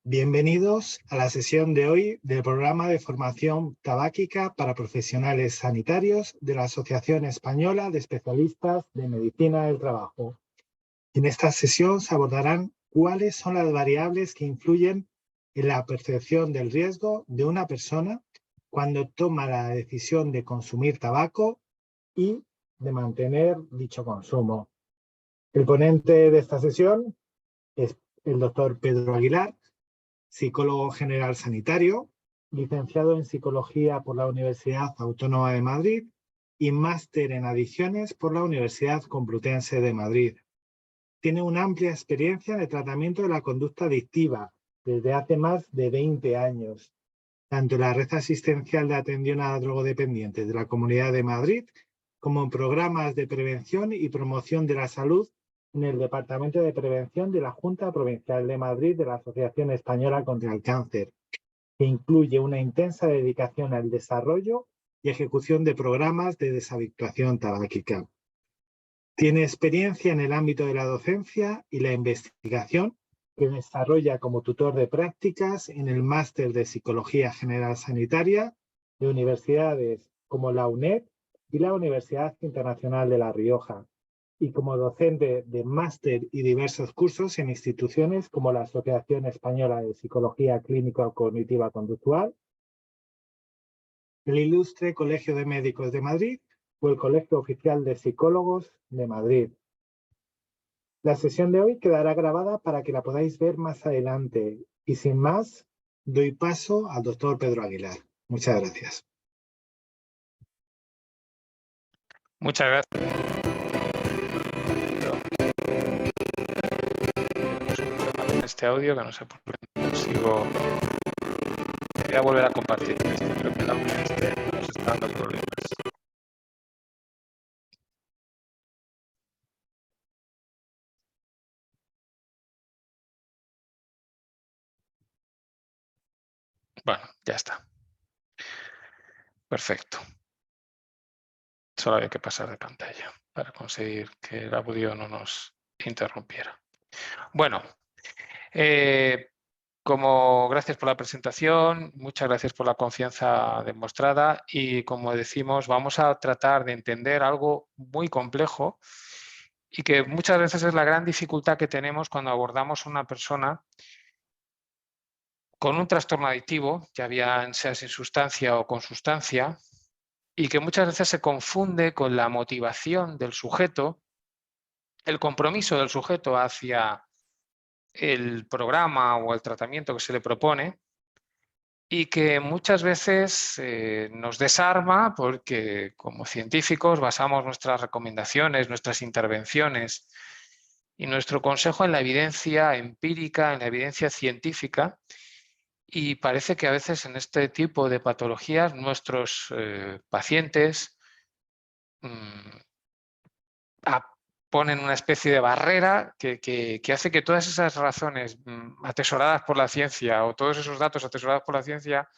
Bienvenidos a la sesión de hoy del programa de formación tabáquica para profesionales sanitarios de la Asociación Española de Especialistas de Medicina del Trabajo. En esta sesión se abordarán cuáles son las variables que influyen en la percepción del riesgo de una persona cuando toma la decisión de consumir tabaco y de mantener dicho consumo. El ponente de esta sesión es el doctor Pedro Aguilar, psicólogo general sanitario, licenciado en Psicología por la Universidad Autónoma de Madrid y máster en adicciones por la Universidad Complutense de Madrid. Tiene una amplia experiencia en el tratamiento de la conducta adictiva desde hace más de 20 años, tanto en la red asistencial de atención a drogodependientes de la Comunidad de Madrid como en programas de prevención y promoción de la salud en el Departamento de Prevención de la Junta Provincial de Madrid de la Asociación Española contra el Cáncer, que incluye una intensa dedicación al desarrollo y ejecución de programas de deshabituación tabáquica. Tiene experiencia en el ámbito de la docencia y la investigación, que desarrolla como tutor de prácticas en el Máster de Psicología General Sanitaria de universidades como la UNED y la Universidad Internacional de La Rioja, y como docente de máster y diversos cursos en instituciones como la Asociación Española de Psicología Clínico-Cognitiva Conductual, el Ilustre Colegio de Médicos de Madrid o el Colegio Oficial de Psicólogos de Madrid. La sesión de hoy quedará grabada para que la podáis ver más adelante. Y sin más, doy paso al doctor Pedro Aguilar. Muchas gracias. Muchas gracias. Este audio que no sé por qué no consigo. Voy a volver a compartir. Creo que el audio nos está dando problemas. Bueno, ya está. Perfecto. Solo había que pasar de pantalla para conseguir que el audio no nos interrumpiera. Bueno, gracias por la presentación, muchas gracias por la confianza demostrada y como decimos, vamos a tratar de entender algo muy complejo y que muchas veces es la gran dificultad que tenemos cuando abordamos a una persona con un trastorno adictivo, ya bien sea sin sustancia o con sustancia, y que muchas veces se confunde con la motivación del sujeto, el compromiso del sujeto hacia el programa o el tratamiento que se le propone, y que muchas veces nos desarma porque como científicos basamos nuestras recomendaciones, nuestras intervenciones y nuestro consejo en la evidencia empírica, en la evidencia científica, y parece que a veces en este tipo de patologías nuestros pacientes ponen una especie de barrera que hace que todas esas razones atesoradas por la ciencia o todos esos datos atesorados por la ciencia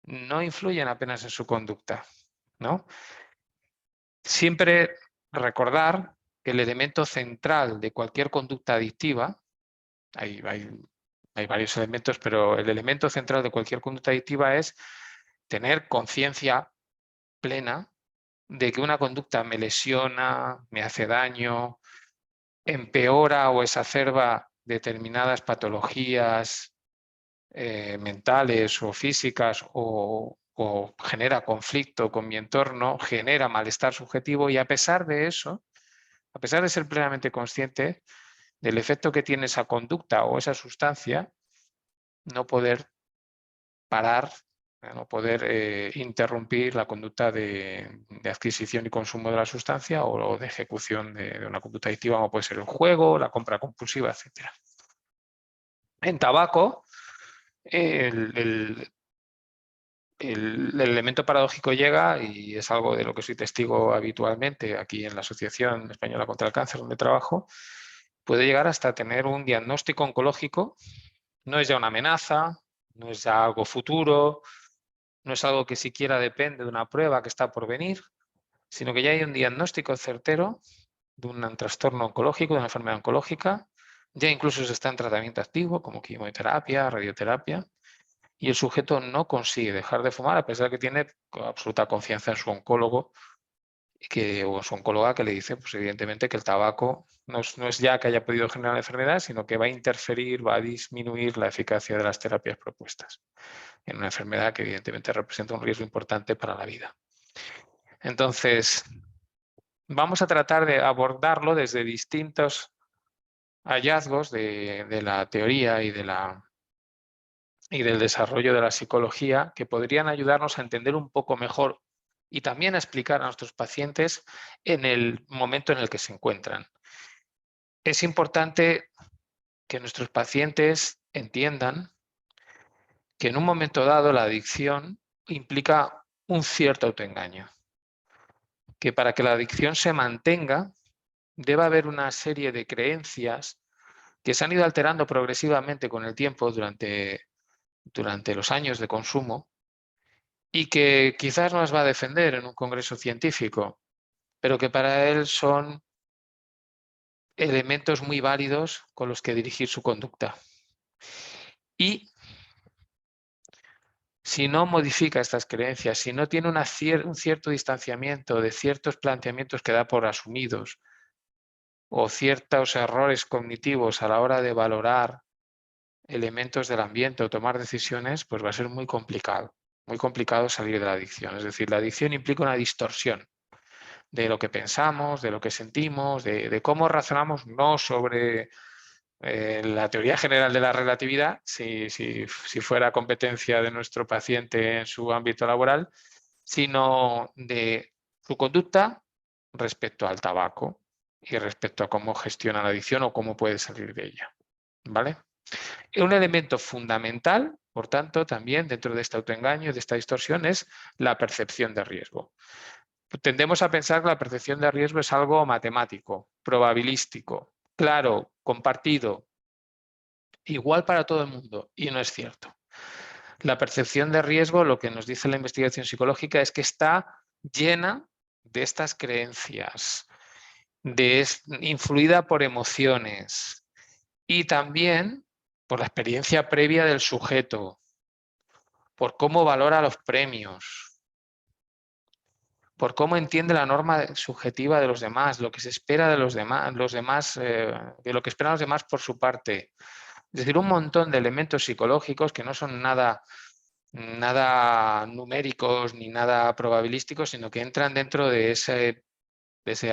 no influyen apenas en su conducta, ¿no? Siempre recordar que el elemento central de cualquier conducta adictiva, hay varios elementos, pero el elemento central de cualquier conducta adictiva es tener conciencia plena de que una conducta me lesiona, me hace daño, empeora o exacerba determinadas patologías mentales o físicas o genera conflicto con mi entorno, genera malestar subjetivo y a pesar de eso, a pesar de ser plenamente consciente del efecto que tiene esa conducta o esa sustancia, no poder parar, no poder interrumpir la conducta de adquisición y consumo de la sustancia o de ejecución de una conducta adictiva como puede ser el juego, la compra compulsiva, etc. En tabaco, el elemento paradójico llega, y es algo de lo que soy testigo habitualmente aquí en la Asociación Española contra el Cáncer, donde trabajo, puede llegar hasta tener un diagnóstico oncológico. No es ya una amenaza, no es ya algo futuro, no es algo que siquiera depende de una prueba que está por venir, sino que ya hay un diagnóstico certero de un trastorno oncológico, de una enfermedad oncológica, ya incluso se está en tratamiento activo como quimioterapia, radioterapia, y el sujeto no consigue dejar de fumar a pesar de que tiene absoluta confianza en su oncólogo o su oncóloga, que le dice, pues evidentemente, que el tabaco no es ya que haya podido generar la enfermedad, sino que va a interferir, va a disminuir la eficacia de las terapias propuestas en una enfermedad que evidentemente representa un riesgo importante para la vida. Entonces, vamos a tratar de abordarlo desde distintos hallazgos de la teoría y del desarrollo de la psicología, que podrían ayudarnos a entender un poco mejor y también a explicar a nuestros pacientes en el momento en el que se encuentran. Es importante que nuestros pacientes entiendan que en un momento dado la adicción implica un cierto autoengaño, que para que la adicción se mantenga debe haber una serie de creencias que se han ido alterando progresivamente con el tiempo durante los años de consumo y que quizás no las va a defender en un congreso científico, pero que para él son elementos muy válidos con los que dirigir su conducta. Y si no modifica estas creencias, si no tiene un cierto distanciamiento de ciertos planteamientos que da por asumidos o ciertos errores cognitivos a la hora de valorar elementos del ambiente o tomar decisiones, pues va a ser muy complicado salir de la adicción. Es decir, la adicción implica una distorsión de lo que pensamos, de lo que sentimos, de cómo razonamos, no sobre la teoría general de la relatividad, si fuera competencia de nuestro paciente en su ámbito laboral, sino de su conducta respecto al tabaco y respecto a cómo gestiona la adicción o cómo puede salir de ella. ¿Vale? Un elemento fundamental, por tanto, también dentro de este autoengaño y de esta distorsión es la percepción de riesgo. Tendemos a pensar que la percepción de riesgo es algo matemático, probabilístico, claro, compartido, igual para todo el mundo, y no es cierto. La percepción de riesgo, lo que nos dice la investigación psicológica, es que está llena de estas creencias, influida por emociones y también por la experiencia previa del sujeto, por cómo valora los premios, por cómo entiende la norma subjetiva de los demás, lo que se espera de los demás, de lo que esperan los demás por su parte. Es decir, un montón de elementos psicológicos que no son nada numéricos ni nada probabilísticos, sino que entran dentro de ese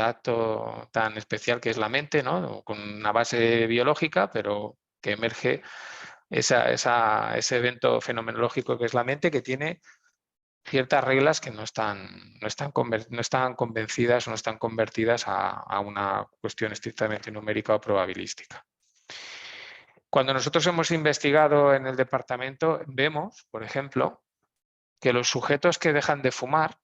acto tan especial que es la mente, ¿no? Con una base biológica, pero que emerge ese evento fenomenológico que es la mente, que tiene ciertas reglas que no están convencidas o no están convertidas a una cuestión estrictamente numérica o probabilística. Cuando nosotros hemos investigado en el departamento, vemos, por ejemplo, que los sujetos que dejan de fumar,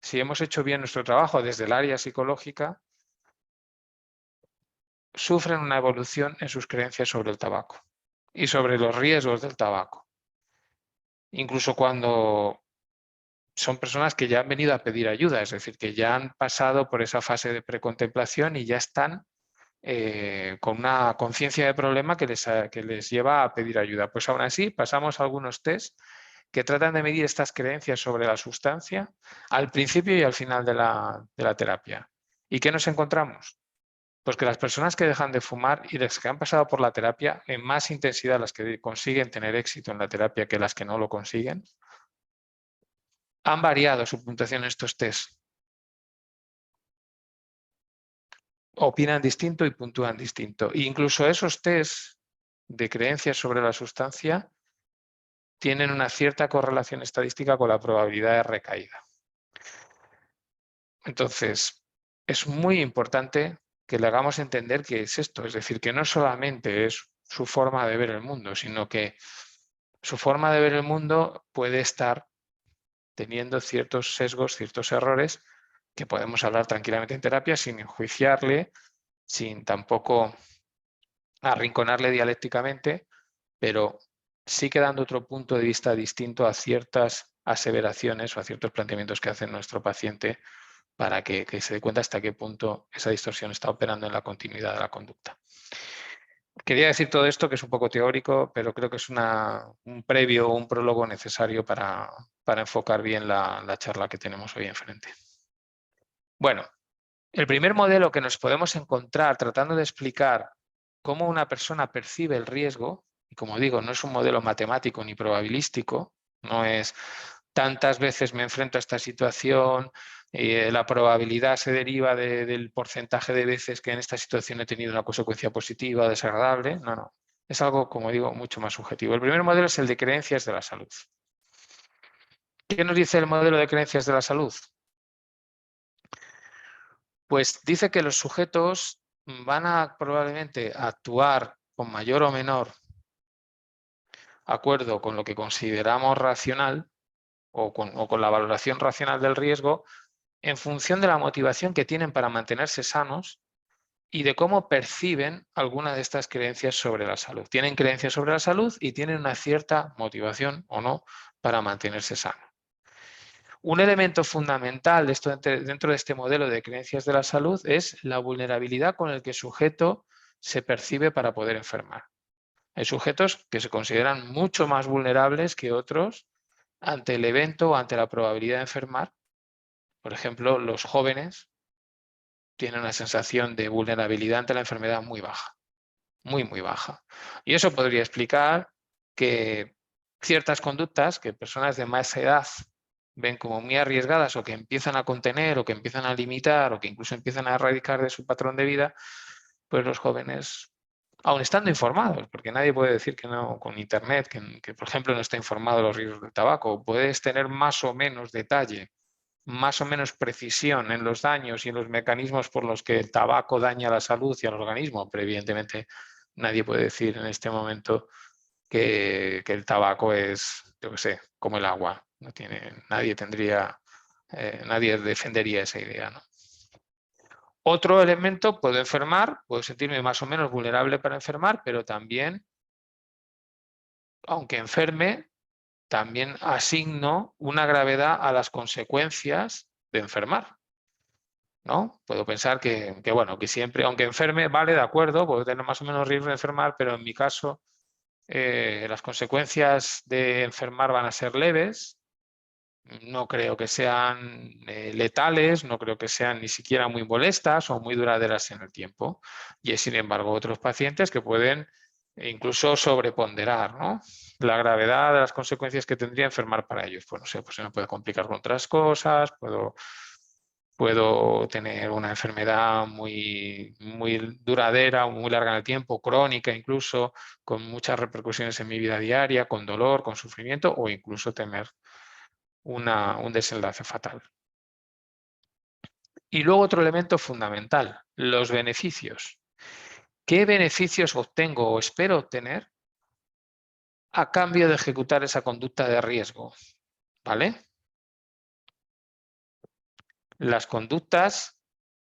si hemos hecho bien nuestro trabajo desde el área psicológica, sufren una evolución en sus creencias sobre el tabaco y sobre los riesgos del tabaco. Incluso cuando son personas que ya han venido a pedir ayuda, es decir, que ya han pasado por esa fase de precontemplación y ya están con una conciencia de problema que les lleva a pedir ayuda. Pues aún así pasamos algunos test que tratan de medir estas creencias sobre la sustancia al principio y al final de la terapia. ¿Y qué nos encontramos? Pues que las personas que dejan de fumar y las que han pasado por la terapia en más intensidad, las que consiguen tener éxito en la terapia que las que no lo consiguen, han variado su puntuación en estos test. Opinan distinto y puntúan distinto. E incluso esos test de creencias sobre la sustancia tienen una cierta correlación estadística con la probabilidad de recaída. Entonces, es muy importante que le hagamos entender que es esto, es decir, que no solamente es su forma de ver el mundo, sino que su forma de ver el mundo puede estar teniendo ciertos sesgos, ciertos errores, que podemos hablar tranquilamente en terapia sin enjuiciarle, sin tampoco arrinconarle dialécticamente, pero sí que dando otro punto de vista distinto a ciertas aseveraciones o a ciertos planteamientos que hace nuestro paciente para que se dé cuenta hasta qué punto esa distorsión está operando en la continuidad de la conducta. Quería decir todo esto, que es un poco teórico, pero creo que es un previo, un prólogo necesario para enfocar bien la charla que tenemos hoy enfrente. Bueno, el primer modelo que nos podemos encontrar tratando de explicar cómo una persona percibe el riesgo, y como digo, no es un modelo matemático ni probabilístico, no es tantas veces me enfrento a esta situación, la probabilidad se deriva del porcentaje de veces que en esta situación he tenido una consecuencia positiva o desagradable. No, no. Es algo, como digo, mucho más subjetivo. El primer modelo es el de creencias de la salud. ¿Qué nos dice el modelo de creencias de la salud? Pues dice que los sujetos van a probablemente actuar con mayor o menor acuerdo con lo que consideramos racional o con la valoración racional del riesgo en función de la motivación que tienen para mantenerse sanos y de cómo perciben alguna de estas creencias sobre la salud. Tienen creencias sobre la salud y tienen una cierta motivación o no para mantenerse sano. Un elemento fundamental de esto, dentro de este modelo de creencias de la salud es la vulnerabilidad con el que el sujeto se percibe para poder enfermar. Hay sujetos que se consideran mucho más vulnerables que otros ante el evento o ante la probabilidad de enfermar. Por ejemplo, los jóvenes tienen una sensación de vulnerabilidad ante la enfermedad muy baja, muy, muy baja. Y eso podría explicar que ciertas conductas que personas de más edad ven como muy arriesgadas o que empiezan a contener o que empiezan a limitar o que incluso empiezan a erradicar de su patrón de vida, pues los jóvenes, aun estando informados, porque nadie puede decir que no con Internet, que por ejemplo no está informado de los riesgos del tabaco, puedes tener más o menos detalle, más o menos precisión en los daños y en los mecanismos por los que el tabaco daña a la salud y al organismo, pero evidentemente nadie puede decir en este momento que el tabaco es, yo qué sé, como el agua. No tiene, nadie tendría, nadie defendería esa idea, ¿no? Otro elemento, puedo enfermar, puedo sentirme más o menos vulnerable para enfermar, pero también, aunque enferme, también asigno una gravedad a las consecuencias de enfermar, ¿no? Puedo pensar bueno, que siempre, aunque enferme, vale, de acuerdo, puedo tener más o menos riesgo de enfermar, pero en mi caso las consecuencias de enfermar van a ser leves, no creo que sean letales, no creo que sean ni siquiera muy molestas o muy duraderas en el tiempo. Y hay, sin embargo, otros pacientes que pueden incluso sobreponderar, ¿no?, la gravedad de las consecuencias que tendría enfermar para ellos. Pues no sé, pues se me puede complicar con otras cosas, puedo tener una enfermedad muy, muy duradera, muy larga en el tiempo, crónica incluso, con muchas repercusiones en mi vida diaria, con dolor, con sufrimiento o incluso tener un desenlace fatal. Y luego otro elemento fundamental, los beneficios. ¿Qué beneficios obtengo o espero obtener a cambio de ejecutar esa conducta de riesgo? ¿Vale? Las conductas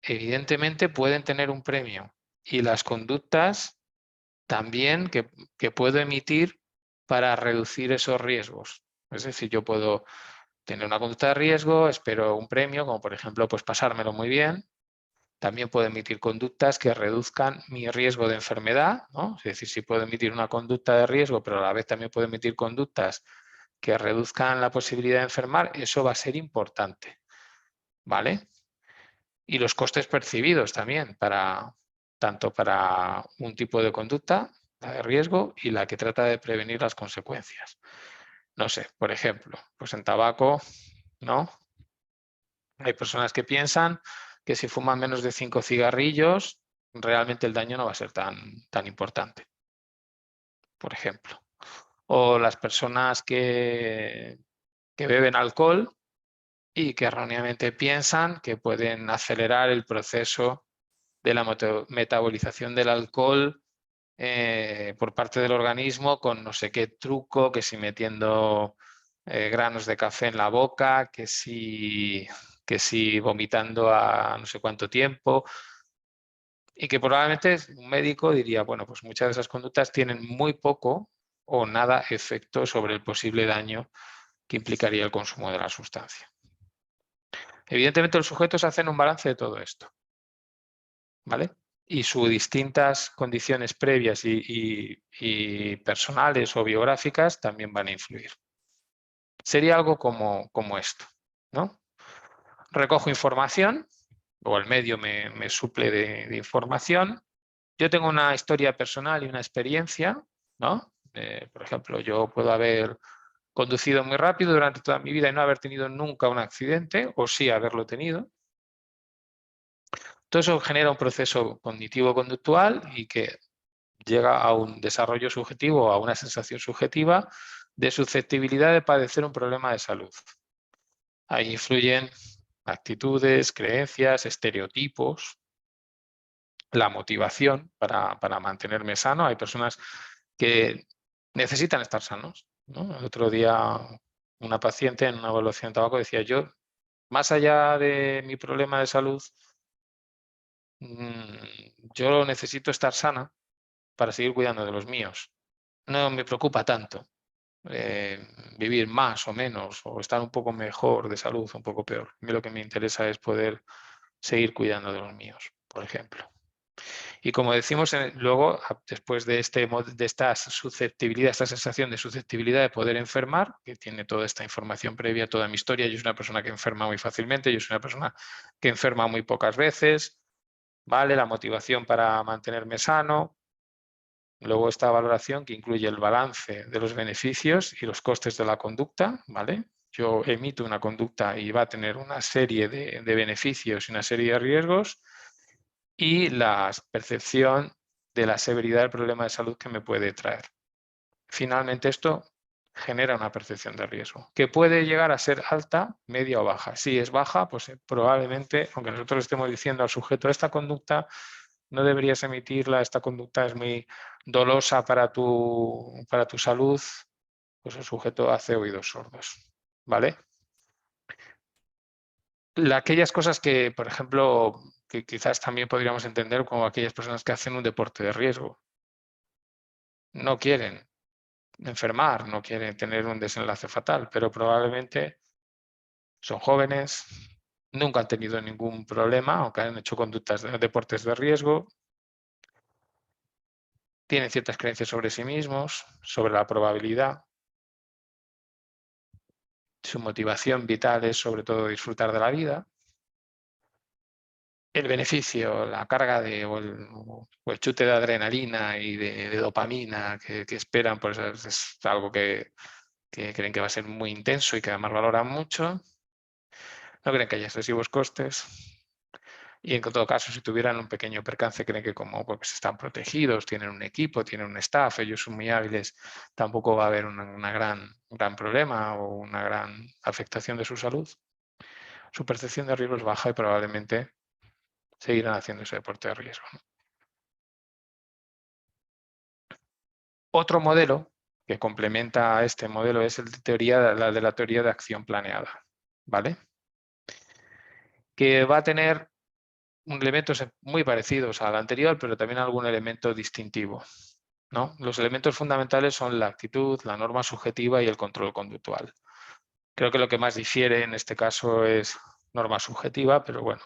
evidentemente pueden tener un premio y las conductas también que puedo emitir para reducir esos riesgos. Es decir, yo puedo tener una conducta de riesgo, espero un premio, como por ejemplo pues pasármelo muy bien. También puedo emitir conductas que reduzcan mi riesgo de enfermedad, ¿no? Es decir, si puedo emitir una conducta de riesgo, pero a la vez también puedo emitir conductas que reduzcan la posibilidad de enfermar, eso va a ser importante, ¿vale? Y los costes percibidos también, tanto para un tipo de conducta, la de riesgo, y la que trata de prevenir las consecuencias. No sé, por ejemplo, pues en tabaco, ¿no? Hay personas que piensan que si fuman menos de 5 cigarrillos, realmente el daño no va a ser tan importante, por ejemplo. O las personas que beben alcohol y que erróneamente piensan que pueden acelerar el proceso de la metabolización del alcohol por parte del organismo con no sé qué truco, que si metiendo granos de café en la boca, que si vomitando a no sé cuánto tiempo, y que probablemente un médico diría, bueno, pues muchas de esas conductas tienen muy poco o nada efecto sobre el posible daño que implicaría el consumo de la sustancia. Evidentemente los sujetos hacen un balance de todo esto, ¿vale? y sus distintas condiciones previas y personales o biográficas también van a influir. Sería algo como esto, ¿no? Recojo información, o el medio me suple de información. Yo tengo una historia personal y una experiencia, ¿no? Por ejemplo, yo puedo haber conducido muy rápido durante toda mi vida y no haber tenido nunca un accidente, o sí haberlo tenido. Todo eso genera un proceso cognitivo-conductual y que llega a un desarrollo subjetivo, a una sensación subjetiva de susceptibilidad de padecer un problema de salud. Ahí influyen actitudes, creencias, estereotipos, la motivación para mantenerme sano. Hay personas que necesitan estar sanos, ¿no? El otro día una paciente en una evaluación de tabaco decía: yo, más allá de mi problema de salud, yo necesito estar sana para seguir cuidando de los míos. No me preocupa tanto vivir más o menos, o estar un poco mejor de salud, un poco peor. A mí lo que me interesa es poder seguir cuidando de los míos, por ejemplo. Y como decimos luego, después de esta susceptibilidad, esta sensación de susceptibilidad de poder enfermar, que tiene toda esta información previa, toda mi historia, yo soy una persona que enferma muy fácilmente, yo soy una persona que enferma muy pocas veces, ¿vale? La motivación para mantenerme sano. Luego esta valoración que incluye el balance de los beneficios y los costes de la conducta, ¿vale? Yo emito una conducta y va a tener una serie de beneficios y una serie de riesgos, y la percepción de la severidad del problema de salud que me puede traer. Finalmente esto genera una percepción de riesgo, que puede llegar a ser alta, media o baja. Si es baja, pues probablemente, aunque nosotros le estemos diciendo al sujeto: esta conducta no deberías emitirla, esta conducta es muy dolosa para tu salud, pues el sujeto hace oídos sordos, ¿vale? Aquellas cosas que, por ejemplo, que quizás también podríamos entender como aquellas personas que hacen un deporte de riesgo. No quieren enfermar, no quieren tener un desenlace fatal, pero probablemente son jóvenes, nunca han tenido ningún problema, aunque han hecho conductas de deportes de riesgo, tienen ciertas creencias sobre sí mismos, sobre la probabilidad. Su motivación vital es sobre todo disfrutar de la vida. El beneficio, la carga o el chute de adrenalina y de dopamina que esperan, pues es algo que creen que va a ser muy intenso y que además valoran mucho. No creen que haya excesivos costes. Y en todo caso, si tuvieran un pequeño percance, creen que como porque están protegidos, tienen un equipo, tienen un staff, ellos son muy hábiles, tampoco va a haber un gran problema o una gran afectación de su salud. Su percepción de riesgo es baja y probablemente seguirán haciendo ese deporte de riesgo, ¿no? Otro modelo que complementa a este modelo es la de la teoría de acción planeada, ¿vale? Que va a tener elementos muy parecidos al anterior, pero también algún elemento distintivo, ¿no? Los elementos fundamentales son la actitud, la norma subjetiva y el control conductual. Creo que lo que más difiere en este caso es norma subjetiva, pero bueno.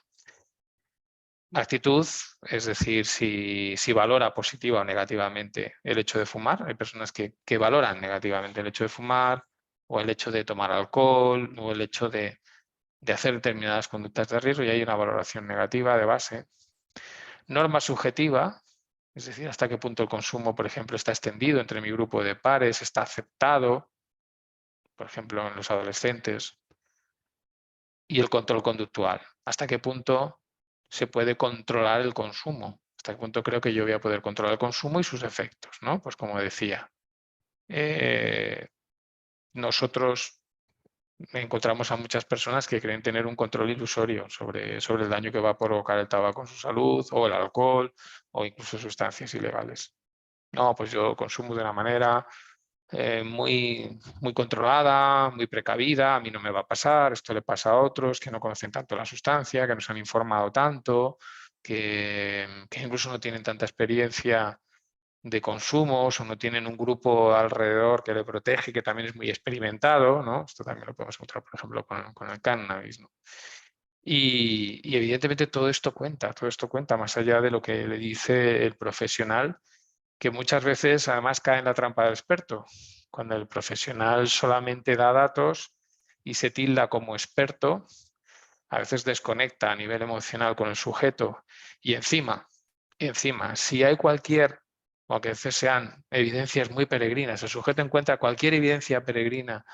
Actitud, es decir, si valora positiva o negativamente el hecho de fumar. Hay personas que valoran negativamente el hecho de fumar, o el hecho de tomar alcohol, o el hecho de hacer determinadas conductas de riesgo, y hay una valoración negativa de base. Norma subjetiva, es decir, hasta qué punto el consumo, por ejemplo, está extendido entre mi grupo de pares, está aceptado, por ejemplo, en los adolescentes. Y el control conductual, hasta qué punto se puede controlar el consumo, hasta qué punto creo que yo voy a poder controlar el consumo y sus efectos, ¿no? Pues como decía, nosotros encontramos a muchas personas que creen tener un control ilusorio sobre el daño que va a provocar el tabaco en su salud, o el alcohol, o incluso sustancias ilegales. No, pues yo consumo de una manera muy controlada, muy precavida, a mí no me va a pasar, esto le pasa a otros que no conocen tanto la sustancia, que no se han informado tanto, que incluso no tienen tanta experiencia de consumos, o no tienen un grupo alrededor que le protege, que también es muy experimentado, ¿no? Esto también lo podemos encontrar, por ejemplo, con el cannabis, ¿no? Y evidentemente todo esto cuenta más allá de lo que le dice el profesional, que muchas veces además cae en la trampa del experto. Cuando el profesional solamente da datos y se tilda como experto, a veces desconecta a nivel emocional con el sujeto y encima, si hay cualquier, o que a veces sean evidencias muy peregrinas, el sujeto encuentra cualquier evidencia peregrina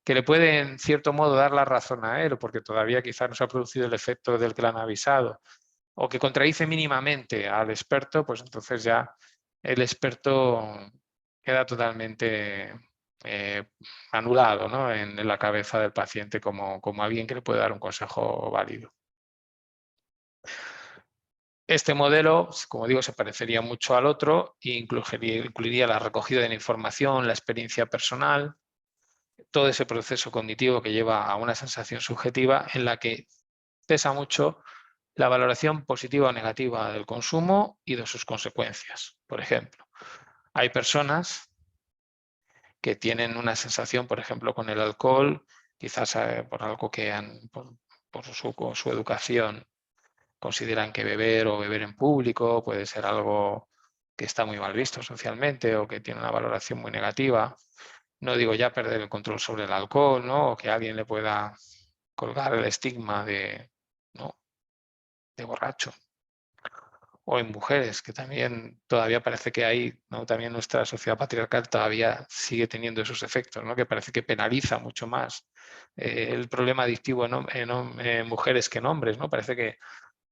que le puede en cierto modo dar la razón a él, porque todavía quizás no se ha producido el efecto del que le han avisado, o que contradice mínimamente al experto, pues entonces ya el experto queda totalmente anulado, ¿no?, en la cabeza del paciente como alguien que le puede dar un consejo válido. Este modelo, como digo, se parecería mucho al otro e incluiría la recogida de la información, la experiencia personal, todo ese proceso cognitivo que lleva a una sensación subjetiva en la que pesa mucho la valoración positiva o negativa del consumo y de sus consecuencias. Por ejemplo, hay personas que tienen una sensación, por ejemplo, con el alcohol, quizás por algo que por su educación consideran que beber o beber en público puede ser algo que está muy mal visto socialmente o que tiene una valoración muy negativa. No digo ya perder el control sobre el alcohol, ¿no?, o que alguien le pueda colgar el estigma de, ¿no?, de borracho. O en mujeres, que también todavía parece que hay, ¿no?, también nuestra sociedad patriarcal todavía sigue teniendo esos efectos, ¿no?, que parece que penaliza mucho más el problema adictivo en mujeres que en hombres, ¿no? Parece que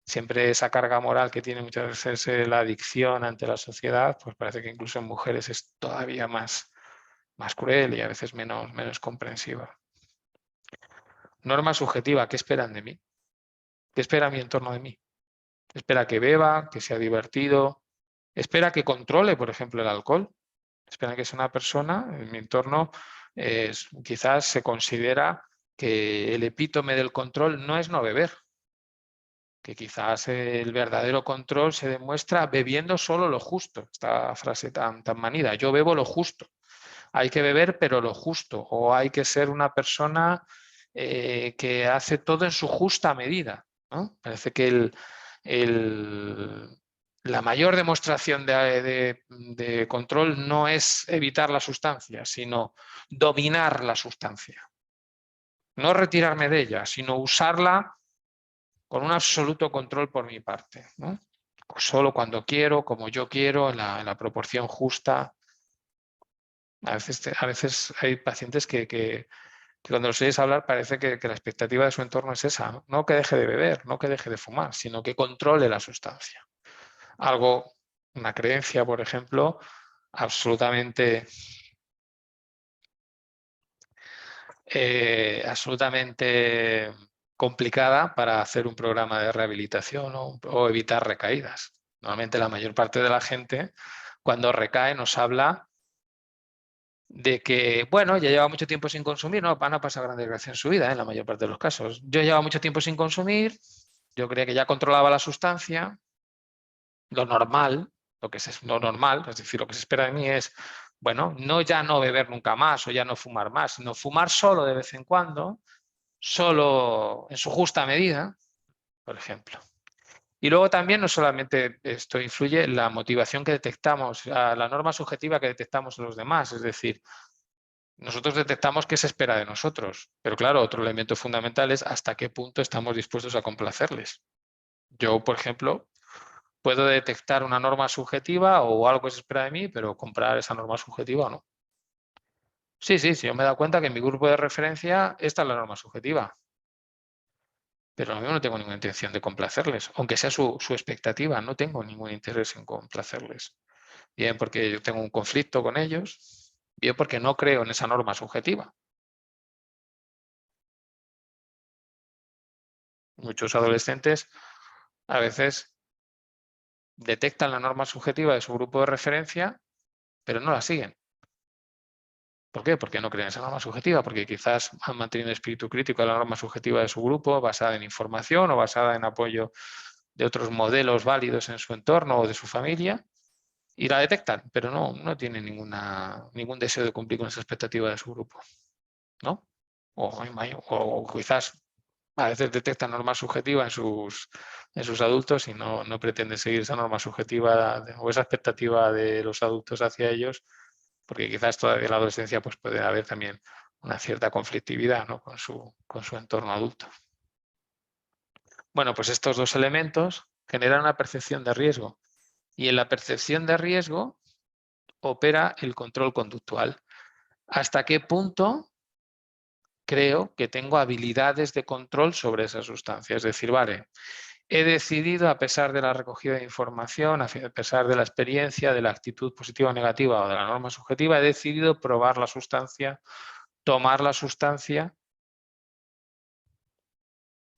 siempre esa carga moral que tiene muchas veces la adicción ante la sociedad, pues parece que incluso en mujeres es todavía más cruel y a veces menos comprensiva. Norma subjetiva, ¿qué esperan de mí? ¿Qué espera mi entorno de mí? ¿Espera que beba, que sea divertido? ¿Espera que controle, por ejemplo, el alcohol? ¿Espera que sea una persona, en mi entorno, quizás se considera que el epítome del control no es no beber? Que quizás el verdadero control se demuestra bebiendo solo lo justo. Esta frase tan manida, yo bebo lo justo. Hay que beber pero lo justo, o hay que ser una persona que hace todo en su justa medida, ¿no? Parece que la mayor demostración de control no es evitar la sustancia, sino dominar la sustancia. No retirarme de ella, sino usarla con un absoluto control por mi parte, ¿no? Solo cuando quiero, como yo quiero, en la proporción justa. A veces hay pacientes que cuando los oyes hablar parece que la expectativa de su entorno es esa, ¿no? No que deje de beber, no que deje de fumar, sino que controle la sustancia. Algo, una creencia, por ejemplo, absolutamente complicada para hacer un programa de rehabilitación o evitar recaídas. Normalmente la mayor parte de la gente, cuando recae, nos habla de que, bueno, ya lleva mucho tiempo sin consumir, no, van a pasar gran desgracia en su vida, en la mayor parte de los casos. Yo llevaba mucho tiempo sin consumir, yo creía que ya controlaba la sustancia, lo normal, lo que es lo normal, es decir, lo que se espera de mí es, bueno, no ya no beber nunca más o ya no fumar más, sino fumar solo de vez en cuando, solo en su justa medida, por ejemplo. Y luego también no solamente esto influye en la motivación que detectamos, la norma subjetiva que detectamos en los demás, es decir, nosotros detectamos qué se espera de nosotros, pero claro, otro elemento fundamental es hasta qué punto estamos dispuestos a complacerles. Yo, por ejemplo, puedo detectar una norma subjetiva o algo que se espera de mí, pero comprar esa norma subjetiva o no. Sí, yo me he dado cuenta que en mi grupo de referencia esta es la norma subjetiva, pero yo no tengo ninguna intención de complacerles, aunque sea su expectativa, no tengo ningún interés en complacerles. Bien porque yo tengo un conflicto con ellos, bien porque no creo en esa norma subjetiva. Muchos adolescentes a veces detectan la norma subjetiva de su grupo de referencia, pero no la siguen. ¿Por qué? Porque no creen esa norma subjetiva, porque quizás han mantenido espíritu crítico de la norma subjetiva de su grupo, basada en información o basada en apoyo de otros modelos válidos en su entorno o de su familia, y la detectan, pero no tienen ningún deseo de cumplir con esa expectativa de su grupo, ¿no? O quizás a veces detecta norma subjetiva en sus adultos y no pretende seguir esa norma subjetiva o esa expectativa de los adultos hacia ellos, porque quizás todavía en la adolescencia pues, puede haber también una cierta conflictividad, ¿no? con su entorno adulto. Bueno, pues estos dos elementos generan una percepción de riesgo y en la percepción de riesgo opera el control conductual. ¿Hasta qué punto creo que tengo habilidades de control sobre esa sustancia? Es decir, vale, he decidido, a pesar de la recogida de información, a pesar de la experiencia, de la actitud positiva o negativa o de la norma subjetiva, he decidido probar la sustancia, tomar la sustancia,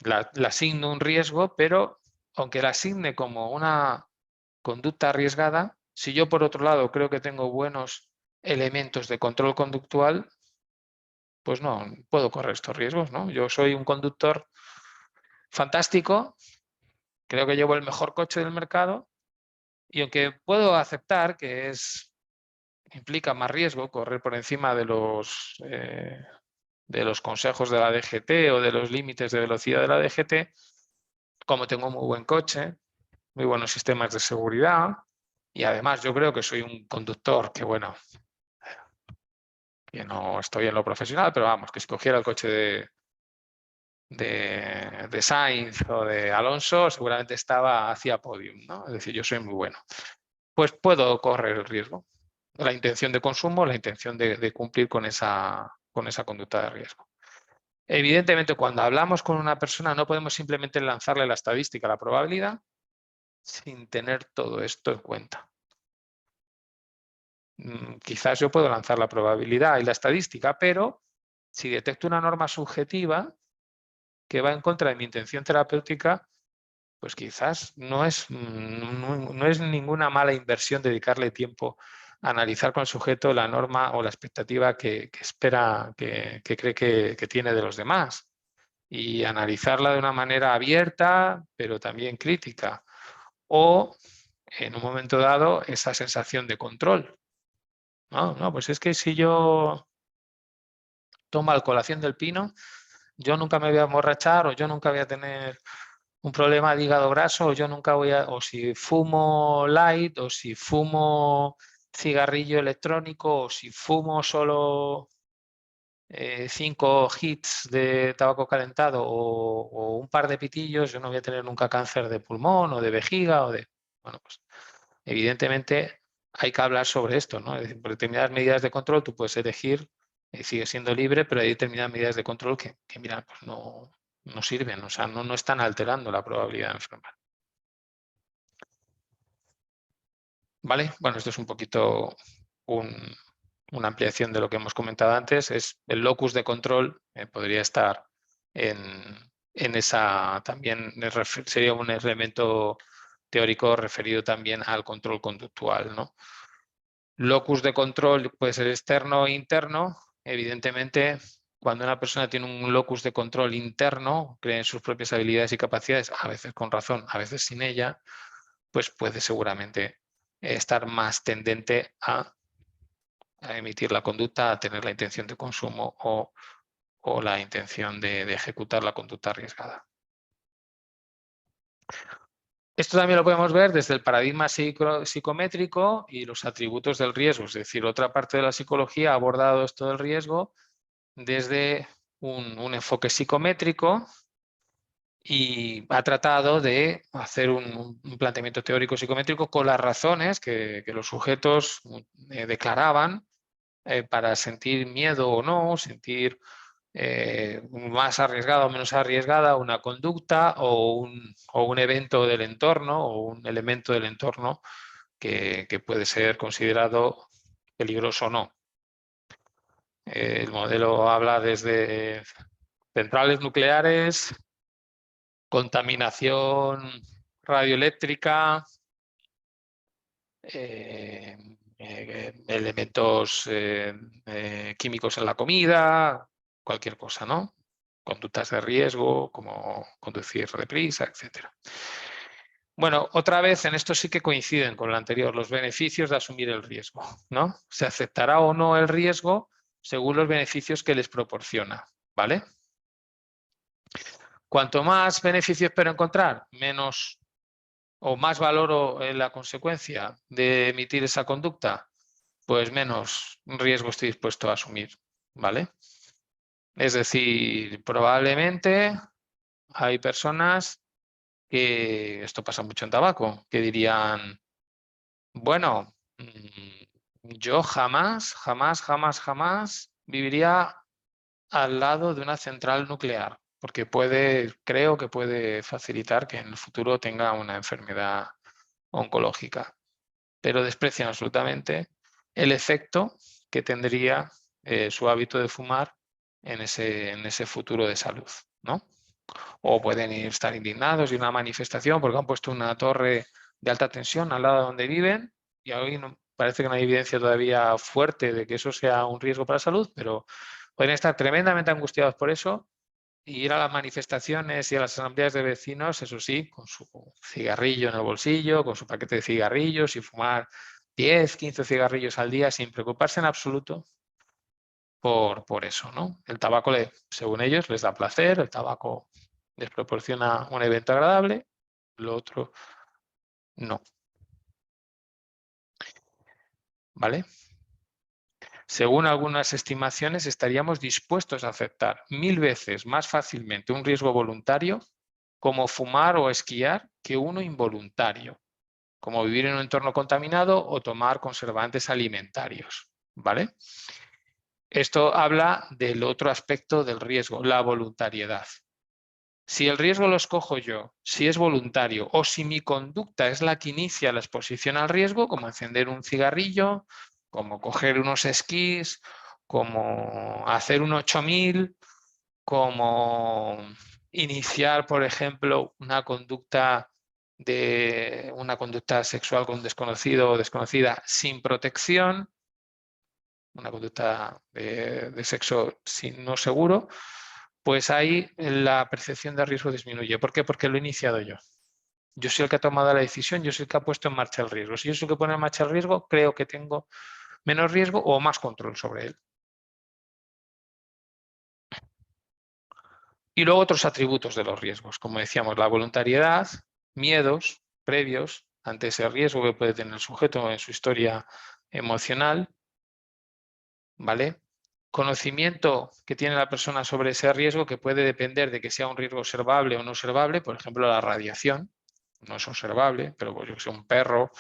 le asigno un riesgo, pero aunque la asigne como una conducta arriesgada, si yo por otro lado creo que tengo buenos elementos de control conductual, pues no puedo correr estos riesgos, ¿no? Yo soy un conductor fantástico, creo que llevo el mejor coche del mercado y aunque puedo aceptar que implica más riesgo correr por encima de los consejos de la DGT o de los límites de velocidad de la DGT, como tengo muy buen coche, muy buenos sistemas de seguridad y además yo creo que soy un conductor que, bueno, que no estoy en lo profesional, pero vamos, que si cogiera el coche de Sainz o de Alonso, seguramente hacia podium, ¿no? Es decir, yo soy muy bueno. Pues puedo correr el riesgo. La intención de consumo, la intención de cumplir con esa conducta de riesgo. Evidentemente, cuando hablamos con una persona no podemos simplemente lanzarle la estadística, la probabilidad, sin tener todo esto en cuenta. Quizás yo puedo lanzar la probabilidad y la estadística, pero si detecto una norma subjetiva que va en contra de mi intención terapéutica, pues quizás no es ninguna mala inversión dedicarle tiempo a analizar con el sujeto la norma o la expectativa que espera, que cree que tiene de los demás y analizarla de una manera abierta, pero también crítica. O, en un momento dado, esa sensación de control. No, pues es que si yo tomo a colación del pino, yo nunca me voy a emborrachar o yo nunca voy a tener un problema de hígado graso o yo nunca voy a, o si fumo light o si fumo cigarrillo electrónico o si fumo solo 5 hits de tabaco calentado o un par de pitillos, yo no voy a tener nunca cáncer de pulmón o de vejiga o de... Bueno, pues evidentemente hay que hablar sobre esto, ¿no? Es decir, por determinadas medidas de control tú puedes elegir, sigue siendo libre, pero hay determinadas medidas de control que mira, pues no sirven, o sea, no están alterando la probabilidad de enfermar. ¿Vale? Bueno, esto es un poquito una ampliación de lo que hemos comentado antes. El locus de control podría estar en esa también, sería un elemento teórico referido también al control conductual, ¿no? Locus de control puede ser externo e interno. Evidentemente, cuando una persona tiene un locus de control interno, cree en sus propias habilidades y capacidades, a veces con razón, a veces sin ella, pues puede seguramente estar más tendente a emitir la conducta, a tener la intención de consumo o la intención de ejecutar la conducta arriesgada. Esto también lo podemos ver desde el paradigma psicométrico y los atributos del riesgo, es decir, otra parte de la psicología ha abordado esto del riesgo desde un enfoque psicométrico y ha tratado de hacer un planteamiento teórico psicométrico con las razones que los sujetos declaraban para sentir miedo o no, sentir más arriesgada o menos arriesgada una conducta o un evento del entorno o un elemento del entorno que puede ser considerado peligroso o no. El modelo habla desde centrales nucleares, contaminación radioeléctrica, elementos químicos en la comida, cualquier cosa, ¿no? Conductas de riesgo, como conducir deprisa, etc. Bueno, otra vez en esto sí que coinciden con lo anterior, los beneficios de asumir el riesgo, ¿no? Se aceptará o no el riesgo según los beneficios que les proporciona, ¿vale? Cuanto más beneficio espero encontrar, menos o más valoro la consecuencia de emitir esa conducta, pues menos riesgo estoy dispuesto a asumir, ¿vale? Es decir, probablemente hay personas que, esto pasa mucho en tabaco, que dirían, bueno, yo jamás viviría al lado de una central nuclear, porque creo que puede facilitar que en el futuro tenga una enfermedad oncológica, pero desprecian absolutamente el efecto que tendría su hábito de fumar en ese futuro de salud, ¿no? O pueden estar indignados y una manifestación porque han puesto una torre de alta tensión al lado de donde viven y hoy parece que no hay evidencia todavía fuerte de que eso sea un riesgo para la salud, pero pueden estar tremendamente angustiados por eso y ir a las manifestaciones y a las asambleas de vecinos, eso sí, con su cigarrillo en el bolsillo, con su paquete de cigarrillos y fumar 10, 15 cigarrillos al día sin preocuparse en absoluto por eso, ¿no? El tabaco, según ellos, les da placer, el tabaco les proporciona un evento agradable, lo otro no. ¿Vale? Según algunas estimaciones, estaríamos dispuestos a aceptar 1000 veces más fácilmente un riesgo voluntario como fumar o esquiar que uno involuntario, como vivir en un entorno contaminado o tomar conservantes alimentarios. ¿Vale? Esto habla del otro aspecto del riesgo, la voluntariedad. Si el riesgo lo escojo yo, si es voluntario o si mi conducta es la que inicia la exposición al riesgo, como encender un cigarrillo, como coger unos esquís, como hacer un 8000, como iniciar, por ejemplo, una conducta sexual con un desconocido o desconocida sin protección, una conducta de sexo no seguro, pues ahí la percepción de riesgo disminuye. ¿Por qué? Porque lo he iniciado yo. Yo soy el que ha tomado la decisión, yo soy el que ha puesto en marcha el riesgo. Si yo soy el que pone en marcha el riesgo, creo que tengo menos riesgo o más control sobre él. Y luego otros atributos de los riesgos, como decíamos, la voluntariedad, miedos previos ante ese riesgo que puede tener el sujeto en su historia emocional, ¿vale? Conocimiento que tiene la persona sobre ese riesgo que puede depender de que sea un riesgo observable o no observable, por ejemplo, la radiación no es observable, pero pues, yo que sé, un perro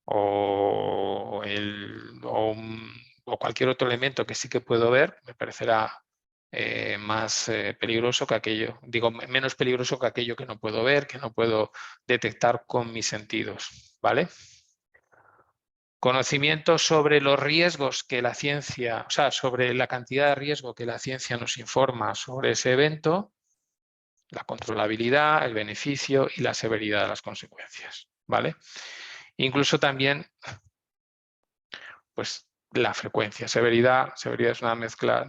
o cualquier otro elemento que sí que puedo ver, me parecerá más peligroso que aquello, digo, menos peligroso que aquello que no puedo ver, que no puedo detectar con mis sentidos, ¿vale? Conocimiento sobre los riesgos que la ciencia, o sea, sobre la cantidad de riesgo que la ciencia nos informa sobre ese evento, la controlabilidad, el beneficio y la severidad de las consecuencias, ¿vale? Incluso también, pues, la frecuencia. Severidad es una mezcla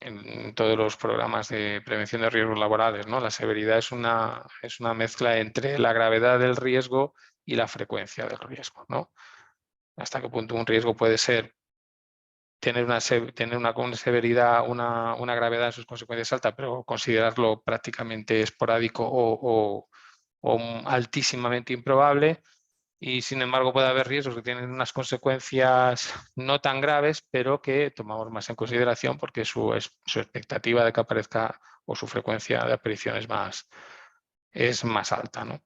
en todos los programas de prevención de riesgos laborales, ¿no? La severidad es una mezcla entre la gravedad del riesgo y la frecuencia del riesgo, ¿no? Hasta qué punto un riesgo puede ser tener una severidad, una gravedad en sus consecuencias alta, pero considerarlo prácticamente esporádico o altísimamente improbable. Y sin embargo puede haber riesgos que tienen unas consecuencias no tan graves, pero que tomamos más en consideración porque su expectativa de que aparezca o su frecuencia de aparición es más alta, ¿no?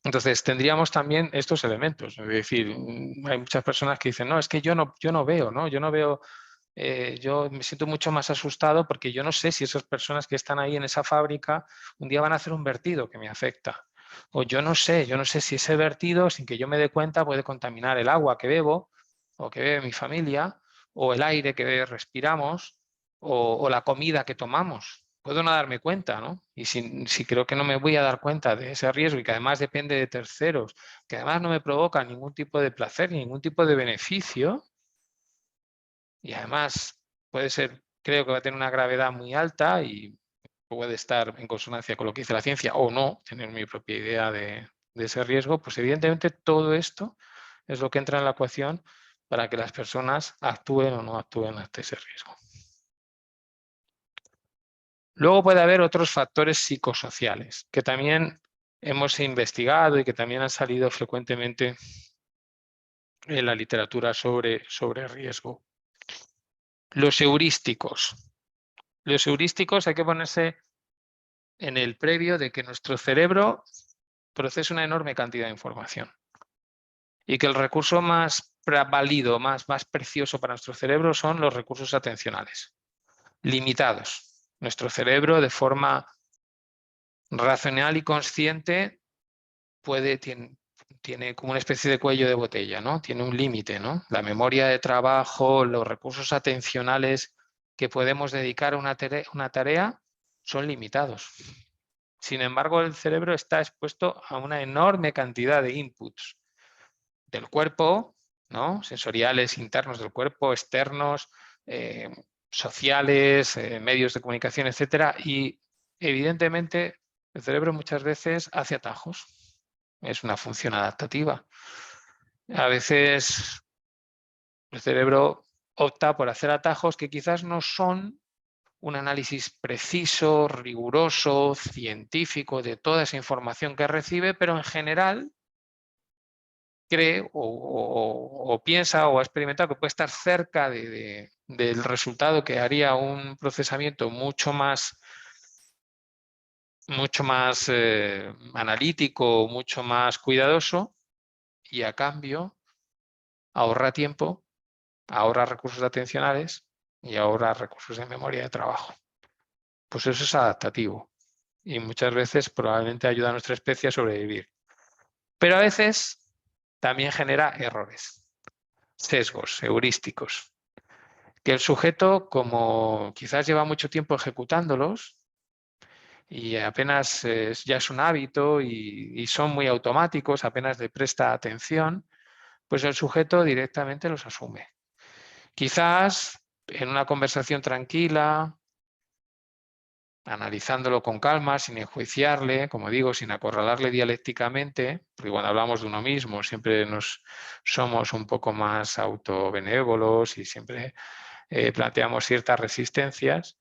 Entonces, tendríamos también estos elementos. Es decir, hay muchas personas que dicen, no, es que yo no veo, ¿no? Yo no veo, yo me siento mucho más asustado porque yo no sé si esas personas que están ahí en esa fábrica un día van a hacer un vertido que me afecta. O yo no sé si ese vertido, sin que yo me dé cuenta, puede contaminar el agua que bebo o que bebe mi familia, o el aire que respiramos, o la comida que tomamos. Puedo no darme cuenta, ¿no? Y si creo que no me voy a dar cuenta de ese riesgo y que además depende de terceros, que además no me provoca ningún tipo de placer, ni ningún tipo de beneficio, y además creo que va a tener una gravedad muy alta y puede estar en consonancia con lo que dice la ciencia o no, tener mi propia idea de ese riesgo, pues evidentemente todo esto es lo que entra en la ecuación para que las personas actúen o no actúen ante ese riesgo. Luego puede haber otros factores psicosociales que también hemos investigado y que también han salido frecuentemente en la literatura sobre riesgo. Los heurísticos. Los heurísticos hay que ponerse en el previo de que nuestro cerebro procesa una enorme cantidad de información y que el recurso más válido, más precioso para nuestro cerebro son los recursos atencionales, limitados. Nuestro cerebro, de forma racional y consciente, tiene como una especie de cuello de botella, ¿no? Tiene un límite, ¿no? La memoria de trabajo, los recursos atencionales que podemos dedicar a una tarea son limitados. Sin embargo, el cerebro está expuesto a una enorme cantidad de inputs del cuerpo, ¿no? Sensoriales internos del cuerpo, externos, sociales, medios de comunicación, etcétera. Y evidentemente el cerebro muchas veces hace atajos. Es una función adaptativa. A veces el cerebro opta por hacer atajos que quizás no son un análisis preciso, riguroso, científico de toda esa información que recibe, pero en general cree o piensa o ha experimentado que puede estar cerca del resultado que haría un procesamiento mucho más analítico, mucho más cuidadoso, y a cambio ahorra tiempo, ahorra recursos atencionales y ahorra recursos de memoria de trabajo. Pues eso es adaptativo y muchas veces probablemente ayuda a nuestra especie a sobrevivir. Pero a veces también genera errores, sesgos, heurísticos, que el sujeto, como quizás lleva mucho tiempo ejecutándolos y apenas ya es un hábito y son muy automáticos, apenas le presta atención, pues el sujeto directamente los asume. Quizás en una conversación tranquila, analizándolo con calma, sin enjuiciarle, como digo, sin acorralarle dialécticamente, porque cuando hablamos de uno mismo siempre somos un poco más autobenévolos y siempre planteamos ciertas resistencias,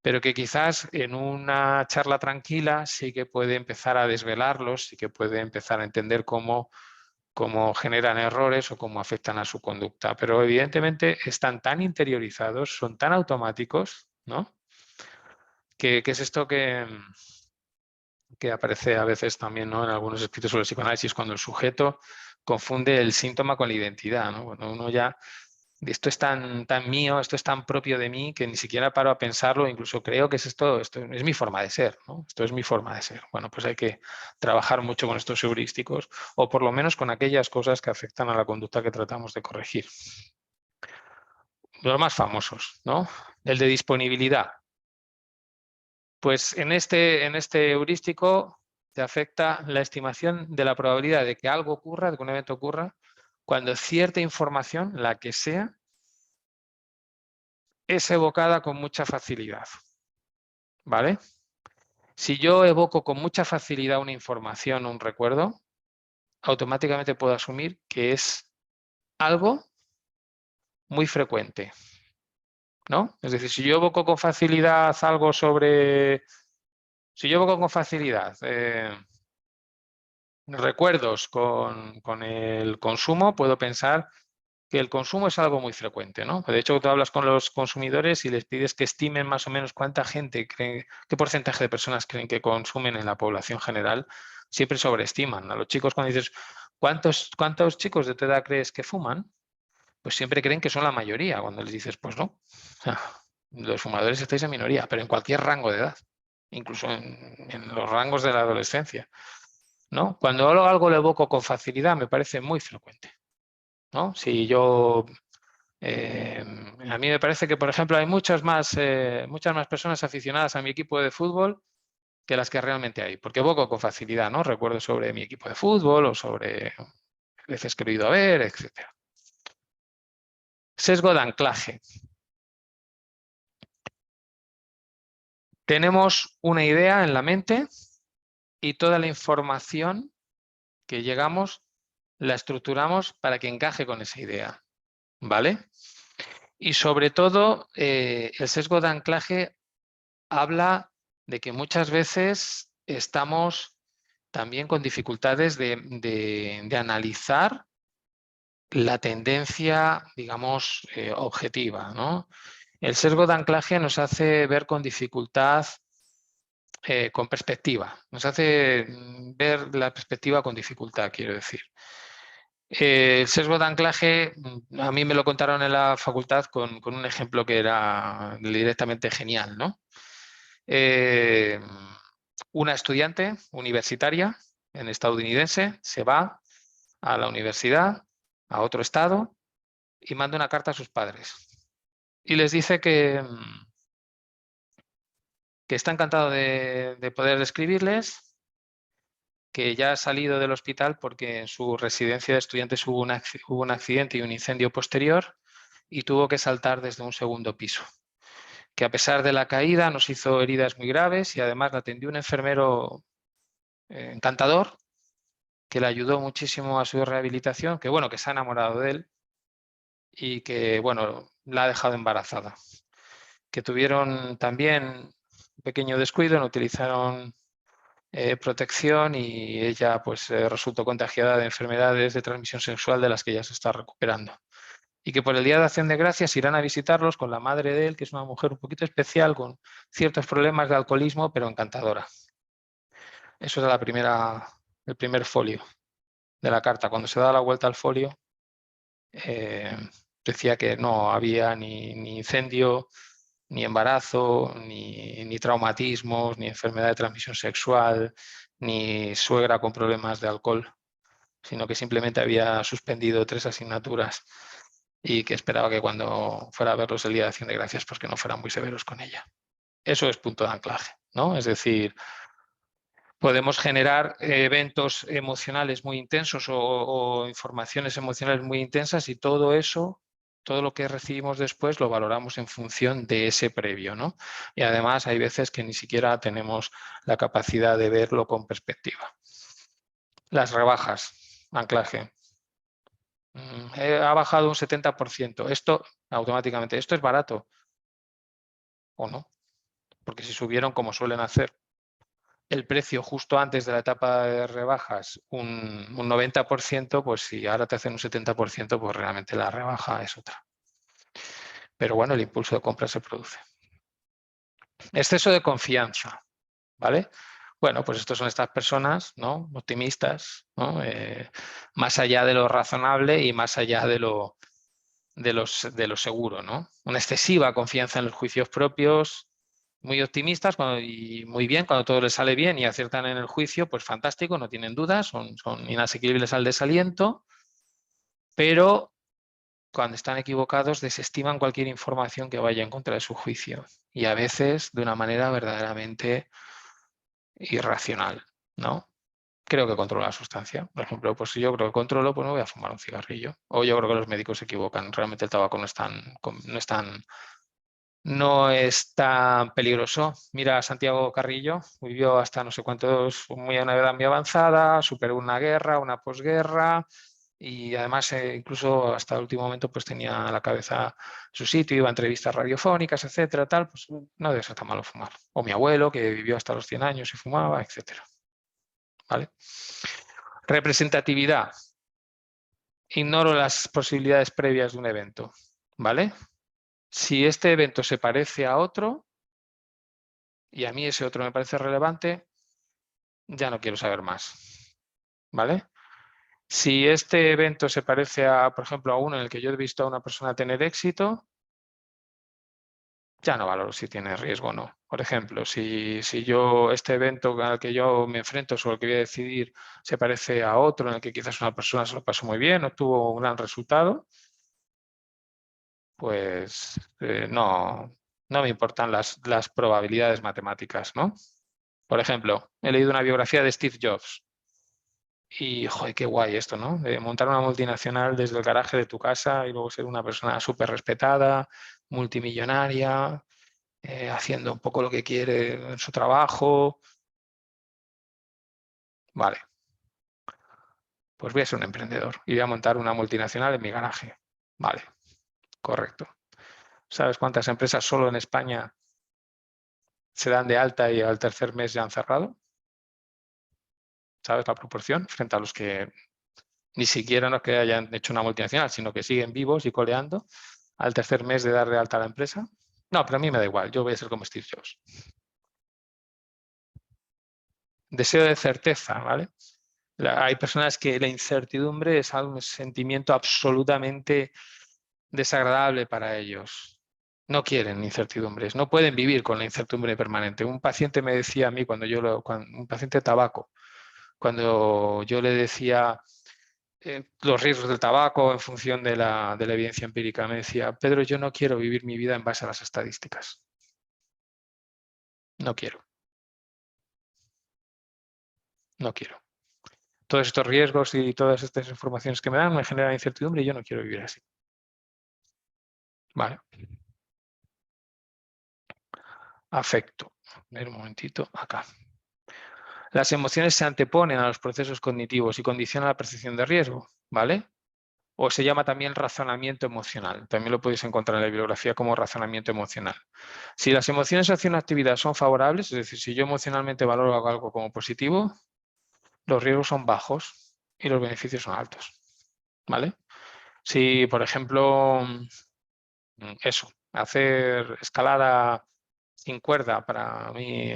pero que quizás en una charla tranquila sí que puede empezar a desvelarlos, sí que puede empezar a entender cómo generan errores o cómo afectan a su conducta. Pero evidentemente están tan interiorizados, son tan automáticos, ¿no? ¿Qué es esto que aparece a veces también, ¿no?, en algunos escritos sobre el psicoanálisis, cuando el sujeto confunde el síntoma con la identidad, ¿no? Cuando uno ya, esto es tan mío, esto es tan propio de mí, que ni siquiera paro a pensarlo, incluso creo que esto es mi forma de ser, ¿no? Esto es mi forma de ser. Bueno, pues hay que trabajar mucho con estos heurísticos, o por lo menos con aquellas cosas que afectan a la conducta que tratamos de corregir. Los más famosos, ¿no? El de disponibilidad. Pues en este heurístico te afecta la estimación de la probabilidad de que algo ocurra, de que un evento ocurra, cuando cierta información, la que sea, es evocada con mucha facilidad. ¿Vale? Si yo evoco con mucha facilidad una información o un recuerdo, automáticamente puedo asumir que es algo muy frecuente, ¿no? Es decir, si yo evoco con facilidad algo sobre... Si yo evoco con facilidad recuerdos con el consumo, puedo pensar que el consumo es algo muy frecuente, ¿no? De hecho, tú hablas con los consumidores y les pides que estimen más o menos cuánta gente cree, qué porcentaje de personas creen que consumen en la población general, siempre sobreestiman. A los chicos, cuando dices, ¿cuántos chicos de tu edad crees que fuman? Pues siempre creen que son la mayoría. Cuando les dices, pues no, los fumadores estáis en minoría, pero en cualquier rango de edad, incluso en los rangos de la adolescencia, ¿no? Cuando algo lo evoco con facilidad, me parece muy frecuente, ¿no? Si yo... a mí me parece que, por ejemplo, hay muchas más personas aficionadas a mi equipo de fútbol que las que realmente hay, porque evoco con facilidad, ¿no? Recuerdo sobre mi equipo de fútbol o sobre veces que he ido a ver, etc. Sesgo de anclaje. Tenemos una idea en la mente y toda la información que llegamos la estructuramos para que encaje con esa idea, ¿vale? Y sobre todo, el sesgo de anclaje habla de que muchas veces estamos también con dificultades de analizar la tendencia, digamos, objetiva, ¿no? El sesgo de anclaje nos hace ver con dificultad, con perspectiva. Nos hace ver la perspectiva con dificultad, quiero decir. El sesgo de anclaje, a mí me lo contaron en la facultad con un ejemplo que era directamente genial, ¿no? Una estudiante universitaria estadounidense se va a la universidad, a otro estado, y manda una carta a sus padres. Y les dice que está encantado de poder escribirles, que ya ha salido del hospital porque en su residencia de estudiantes hubo un accidente y un incendio posterior y tuvo que saltar desde un segundo piso. Que a pesar de la caída nos hizo heridas muy graves y además la atendió un enfermero encantador que le ayudó muchísimo a su rehabilitación, que bueno, que se ha enamorado de él y que bueno, la ha dejado embarazada. Que tuvieron también un pequeño descuido, no utilizaron protección y ella pues resultó contagiada de enfermedades de transmisión sexual de las que ya se está recuperando. Y que por el Día de Acción de Gracias irán a visitarlos con la madre de él, que es una mujer un poquito especial, con ciertos problemas de alcoholismo, pero encantadora. Eso era el primer folio de la carta. Cuando se da la vuelta al folio, decía que no había ni incendio, ni embarazo, ni traumatismos, ni enfermedad de transmisión sexual, ni suegra con problemas de alcohol, sino que simplemente había suspendido 3 asignaturas y que esperaba que cuando fuera a verlos el Día de Acción de Gracias, pues que no fueran muy severos con ella. Eso es punto de anclaje, ¿no? Es decir, podemos generar eventos emocionales muy intensos o informaciones emocionales muy intensas y todo eso, todo lo que recibimos después lo valoramos en función de ese previo, ¿no? Y además hay veces que ni siquiera tenemos la capacidad de verlo con perspectiva. Las rebajas, anclaje. Ha bajado un 70%. Esto automáticamente, ¿esto es barato o no? Porque si subieron, como suelen hacer, el precio justo antes de la etapa de rebajas un 90%, pues si ahora te hacen un 70%, pues realmente la rebaja es otra. Pero bueno, el impulso de compra se produce. Exceso de confianza, ¿vale? Bueno, pues estos son estas personas, ¿no? Optimistas, ¿no? Más allá de lo razonable y más allá de lo seguro, ¿no? Una excesiva confianza en los juicios propios, muy optimistas y muy bien, cuando todo les sale bien y aciertan en el juicio, pues fantástico, no tienen dudas, son inasequibles al desaliento, pero cuando están equivocados desestiman cualquier información que vaya en contra de su juicio y a veces de una manera verdaderamente irracional, ¿no? Creo que controlo la sustancia. Por ejemplo, pues si yo creo que controlo, pues no voy a fumar un cigarrillo. O yo creo que los médicos se equivocan. Realmente el tabaco no es tan peligroso. Mira, Santiago Carrillo vivió hasta no sé cuántos, muy a una edad muy avanzada, superó una guerra, una posguerra y además incluso hasta el último momento pues tenía la cabeza en su sitio, iba a entrevistas radiofónicas, etcétera, tal, pues no debe ser tan malo fumar. O mi abuelo que vivió hasta los 100 años y fumaba, etcétera. ¿Vale? Representatividad. Ignoro las posibilidades previas de un evento, ¿vale? Si este evento se parece a otro y a mí ese otro me parece relevante, ya no quiero saber más, ¿vale? Si este evento se parece a, por ejemplo, a uno en el que yo he visto a una persona tener éxito, ya no valoro si tiene riesgo o no. Por ejemplo, si este evento al que yo me enfrento sobre el que voy a decidir se parece a otro en el que quizás una persona se lo pasó muy bien, obtuvo un gran resultado, pues no me importan las probabilidades matemáticas, ¿no? Por ejemplo, he leído una biografía de Steve Jobs y, joder, qué guay esto, ¿no? De montar una multinacional desde el garaje de tu casa y luego ser una persona súper respetada, multimillonaria, haciendo un poco lo que quiere en su trabajo. Vale, pues voy a ser un emprendedor y voy a montar una multinacional en mi garaje. Vale, correcto. ¿Sabes cuántas empresas solo en España se dan de alta y al tercer mes ya han cerrado. ¿Sabes la proporción? Frente a los que ni siquiera no es que hayan hecho una multinacional, sino que siguen vivos y coleando al tercer mes de dar de alta a la empresa. No, pero a mí me da igual, yo voy a ser como Steve Jobs. Deseo de certeza, ¿vale? Hay personas que la incertidumbre es un sentimiento absolutamente desagradable para ellos. No quieren incertidumbres, no pueden vivir con la incertidumbre permanente. Un paciente me decía a mí, un paciente de tabaco, cuando yo le decía los riesgos del tabaco en función de la evidencia empírica, me decía, Pedro, yo no quiero vivir mi vida en base a las estadísticas. No quiero. No quiero. Todos estos riesgos y todas estas informaciones que me dan me generan incertidumbre y yo no quiero vivir así. Vale. Afecto. A ver un momentito, acá. Las emociones se anteponen a los procesos cognitivos y condicionan la percepción de riesgo, ¿vale? O se llama también razonamiento emocional. También lo podéis encontrar en la bibliografía como razonamiento emocional. Si las emociones hacia una actividad son favorables, es decir, si yo emocionalmente valoro algo como positivo, los riesgos son bajos y los beneficios son altos, ¿vale? Si, por ejemplo, hacer escalada sin cuerda para mí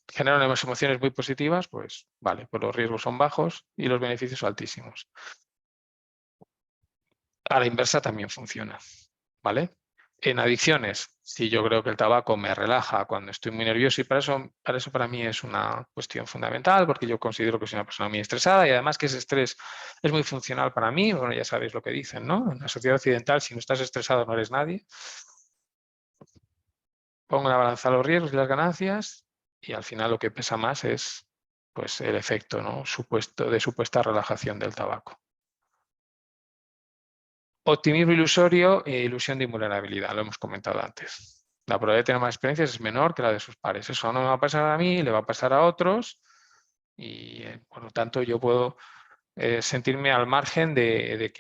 genera unas emociones muy positivas, pues vale, pues los riesgos son bajos y los beneficios altísimos. A la inversa también funciona, ¿vale? En adicciones, sí, yo creo que el tabaco me relaja cuando estoy muy nervioso y para eso para mí es una cuestión fundamental porque yo considero que soy una persona muy estresada y además que ese estrés es muy funcional para mí. Bueno, ya sabéis lo que dicen, ¿no? En la sociedad occidental, si no estás estresado no eres nadie. Pongo en la balanza los riesgos y las ganancias y al final lo que pesa más es pues, el efecto, ¿no? de supuesta relajación del tabaco. Optimismo ilusorio e ilusión de invulnerabilidad, lo hemos comentado antes. La probabilidad de tener más experiencias es menor que la de sus pares. Eso no me va a pasar a mí, le va a pasar a otros y por lo tanto yo puedo sentirme al margen de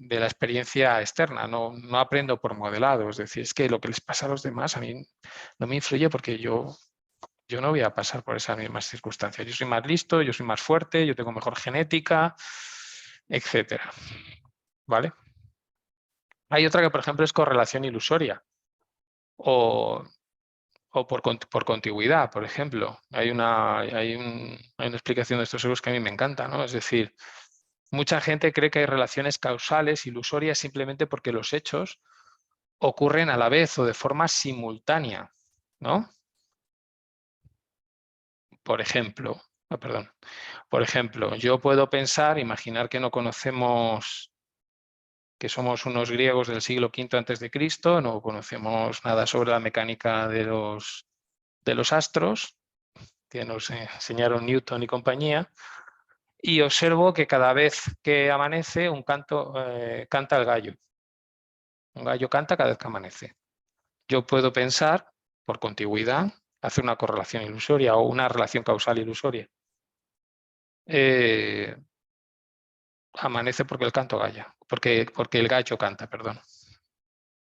la experiencia externa. No aprendo por modelado, es decir, es que lo que les pasa a los demás a mí no me influye porque yo no voy a pasar por esas mismas circunstancias. Yo soy más listo, yo soy más fuerte, yo tengo mejor genética, etcétera. ¿Vale? Hay otra que, por ejemplo, es correlación ilusoria o por contigüidad, por ejemplo. Hay una explicación de estos seguros que a mí me encanta, ¿no? Es decir, mucha gente cree que hay relaciones causales ilusorias simplemente porque los hechos ocurren a la vez o de forma simultánea, ¿no? Por ejemplo, yo puedo pensar, imaginar que no conocemos, que somos unos griegos del siglo V antes de Cristo, no conocemos nada sobre la mecánica de los astros, que nos enseñaron Newton y compañía, y observo que cada vez que amanece canta el gallo. Un gallo canta cada vez que amanece. Yo puedo pensar, por contigüidad, hacer una correlación ilusoria o una relación causal ilusoria. Amanece porque porque el gallo canta, perdón.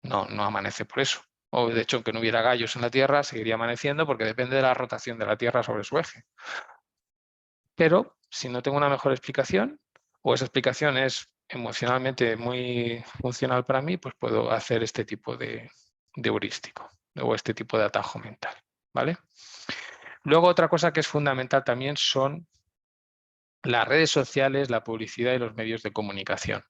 No amanece por eso. O de hecho, aunque no hubiera gallos en la Tierra, seguiría amaneciendo porque depende de la rotación de la Tierra sobre su eje. Pero si no tengo una mejor explicación, o esa explicación es emocionalmente muy funcional para mí, pues puedo hacer este tipo de heurístico o este tipo de atajo mental, ¿vale? Luego otra cosa que es fundamental también son las redes sociales, la publicidad y los medios de comunicación,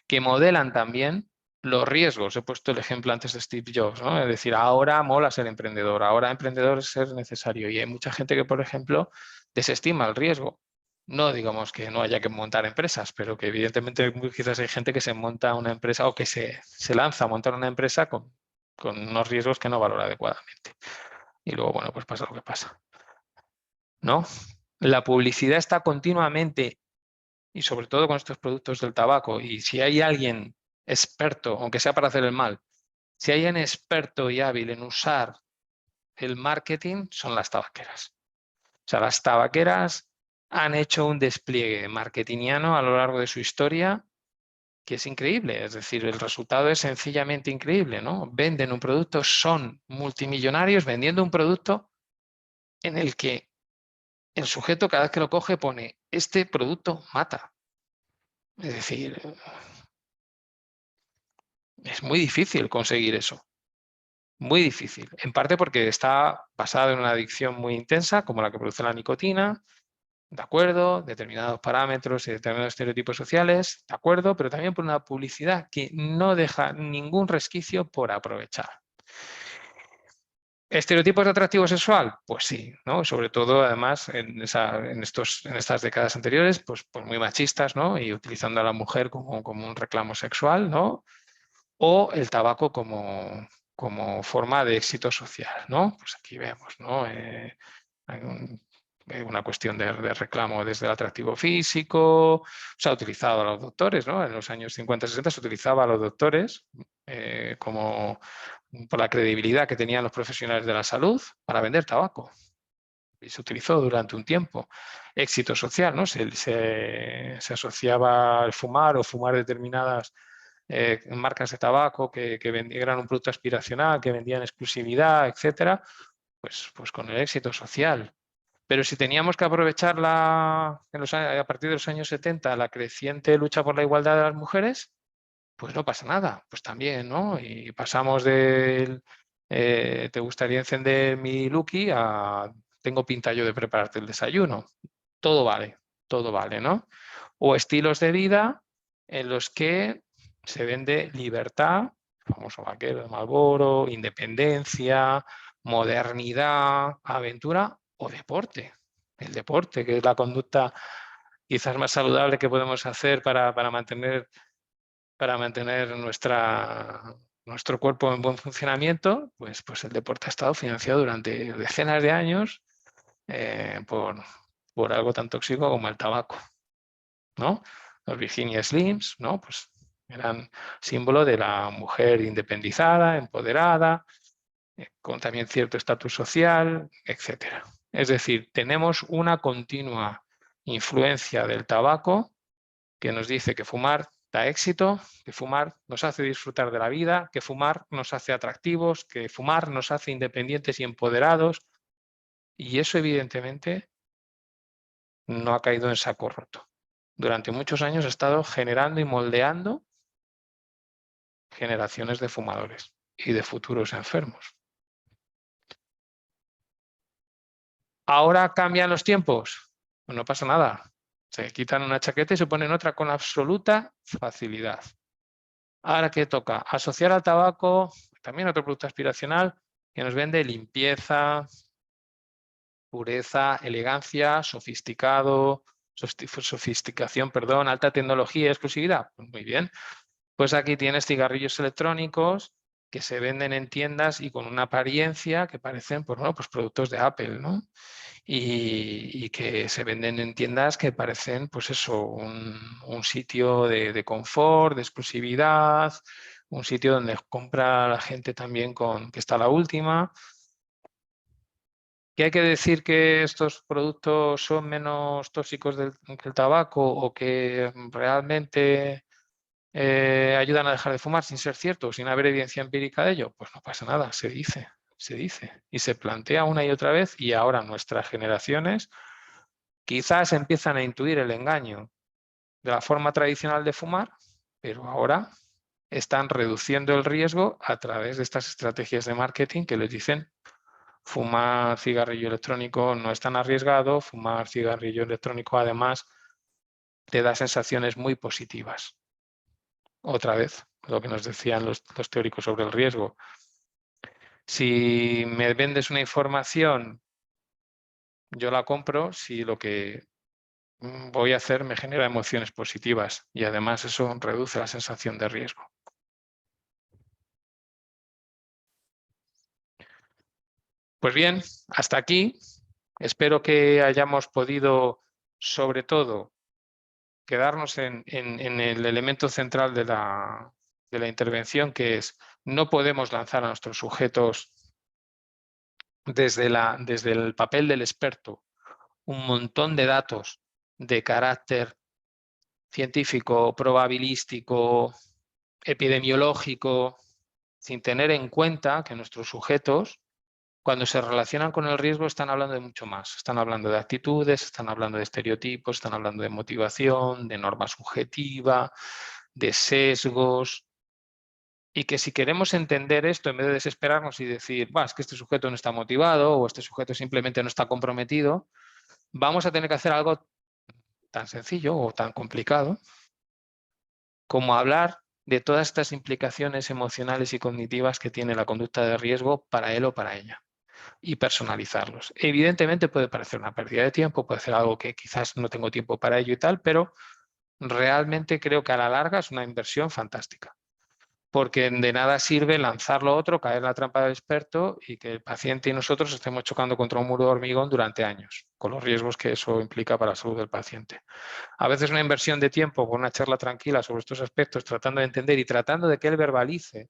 que modelan también los riesgos. He puesto el ejemplo antes de Steve Jobs, ¿no? Es decir, ahora mola ser emprendedor, ahora emprendedor es ser necesario. Y hay mucha gente que, por ejemplo, desestima el riesgo. No digamos que no haya que montar empresas, pero que evidentemente quizás hay gente que se monta una empresa o que se lanza a montar una empresa con unos riesgos que no valora adecuadamente. Y luego, bueno, pues pasa lo que pasa, ¿no? La publicidad está continuamente, y sobre todo con estos productos del tabaco, y si hay alguien experto, aunque sea para hacer el mal, si hay alguien experto y hábil en usar el marketing, son las tabaqueras. O sea, las tabaqueras han hecho un despliegue marketingiano a lo largo de su historia que es increíble. Es decir, el resultado es sencillamente increíble, ¿no? Venden un producto, son multimillonarios vendiendo un producto en el que el sujeto cada vez que lo coge pone este producto mata. Es decir, es muy difícil conseguir eso. Muy difícil. En parte porque está basado en una adicción muy intensa, como la que produce la nicotina, de acuerdo, determinados parámetros y determinados estereotipos sociales, de acuerdo, pero también por una publicidad que no deja ningún resquicio por aprovechar. ¿Estereotipos de atractivo sexual? Pues sí, ¿no? Sobre todo, además, en estas décadas anteriores, pues muy machistas, ¿no? Y utilizando a la mujer como un reclamo sexual, ¿no? O el tabaco como forma de éxito social, ¿no? Pues aquí vemos, ¿no? Hay una cuestión de reclamo desde el atractivo físico, se ha utilizado a los doctores, ¿no? En los años 50-60 se utilizaba a los doctores por la credibilidad que tenían los profesionales de la salud para vender tabaco. Y se utilizó durante un tiempo. Éxito social, ¿no? Se asociaba al fumar o fumar determinadas marcas de tabaco que eran un producto aspiracional, que vendían exclusividad, etcétera, pues con el éxito social. Pero si teníamos que aprovechar a partir de los años 70 la creciente lucha por la igualdad de las mujeres, pues no pasa nada, pues también, ¿no? Y pasamos del ¿te gustaría encender mi Lucky? A tengo pinta yo de prepararte el desayuno. Todo vale, ¿no? O estilos de vida en los que se vende libertad, el famoso vaquero de Marlboro, independencia, modernidad, aventura o deporte. El deporte, que es la conducta quizás más saludable que podemos hacer para mantener nuestro cuerpo en buen funcionamiento, pues el deporte ha estado financiado durante decenas de años por algo tan tóxico como el tabaco, ¿no? Los Virginia Slims, ¿no? Pues eran símbolo de la mujer independizada, empoderada, con también cierto estatus social, etc. Es decir, tenemos una continua influencia del tabaco que nos dice que fumar da éxito, que fumar nos hace disfrutar de la vida, que fumar nos hace atractivos, que fumar nos hace independientes y empoderados. Y eso evidentemente no ha caído en saco roto. Durante muchos años ha estado generando y moldeando generaciones de fumadores y de futuros enfermos. ¿Ahora cambian los tiempos? Pues no pasa nada. Se quitan una chaqueta y se ponen otra con absoluta facilidad. Ahora, ¿qué toca? Asociar al tabaco también otro producto aspiracional que nos vende limpieza, pureza, elegancia, sofisticación, perdón, alta tecnología y exclusividad. Pues muy bien. Pues aquí tienes cigarrillos electrónicos que se venden en tiendas y con una apariencia que parecen pues productos de Apple, ¿no? Y que se venden en tiendas que parecen pues eso, un sitio de confort, de exclusividad, un sitio donde compra la gente también que está a la última. ¿Que hay que decir que estos productos son menos tóxicos que el tabaco o que realmente ayudan a dejar de fumar sin ser cierto, sin haber evidencia empírica de ello? Pues no pasa nada, se dice y se plantea una y otra vez, y ahora nuestras generaciones quizás empiezan a intuir el engaño de la forma tradicional de fumar, pero ahora están reduciendo el riesgo a través de estas estrategias de marketing que les dicen: fumar cigarrillo electrónico no es tan arriesgado, fumar cigarrillo electrónico además te da sensaciones muy positivas. Otra vez, lo que nos decían los teóricos sobre el riesgo. Si me vendes una información, yo la compro si lo que voy a hacer me genera emociones positivas, y además eso reduce la sensación de riesgo. Pues bien, hasta aquí. Espero que hayamos podido, sobre todo, quedarnos en el elemento central de la intervención, que es: no podemos lanzar a nuestros sujetos desde el papel del experto un montón de datos de carácter científico, probabilístico, epidemiológico, sin tener en cuenta que nuestros sujetos cuando se relacionan con el riesgo están hablando de mucho más. Están hablando de actitudes, están hablando de estereotipos, están hablando de motivación, de norma subjetiva, de sesgos. Y que si queremos entender esto, en vez de desesperarnos y decir, es que este sujeto no está motivado o este sujeto simplemente no está comprometido, vamos a tener que hacer algo tan sencillo o tan complicado como hablar de todas estas implicaciones emocionales y cognitivas que tiene la conducta de riesgo para él o para ella y personalizarlos. Evidentemente puede parecer una pérdida de tiempo, puede ser algo que quizás no tengo tiempo para ello y tal, pero realmente creo que a la larga es una inversión fantástica. Porque de nada sirve lanzarlo otro, caer en la trampa del experto y que el paciente y nosotros estemos chocando contra un muro de hormigón durante años, con los riesgos que eso implica para la salud del paciente. A veces una inversión de tiempo con una charla tranquila sobre estos aspectos, tratando de entender y tratando de que él verbalice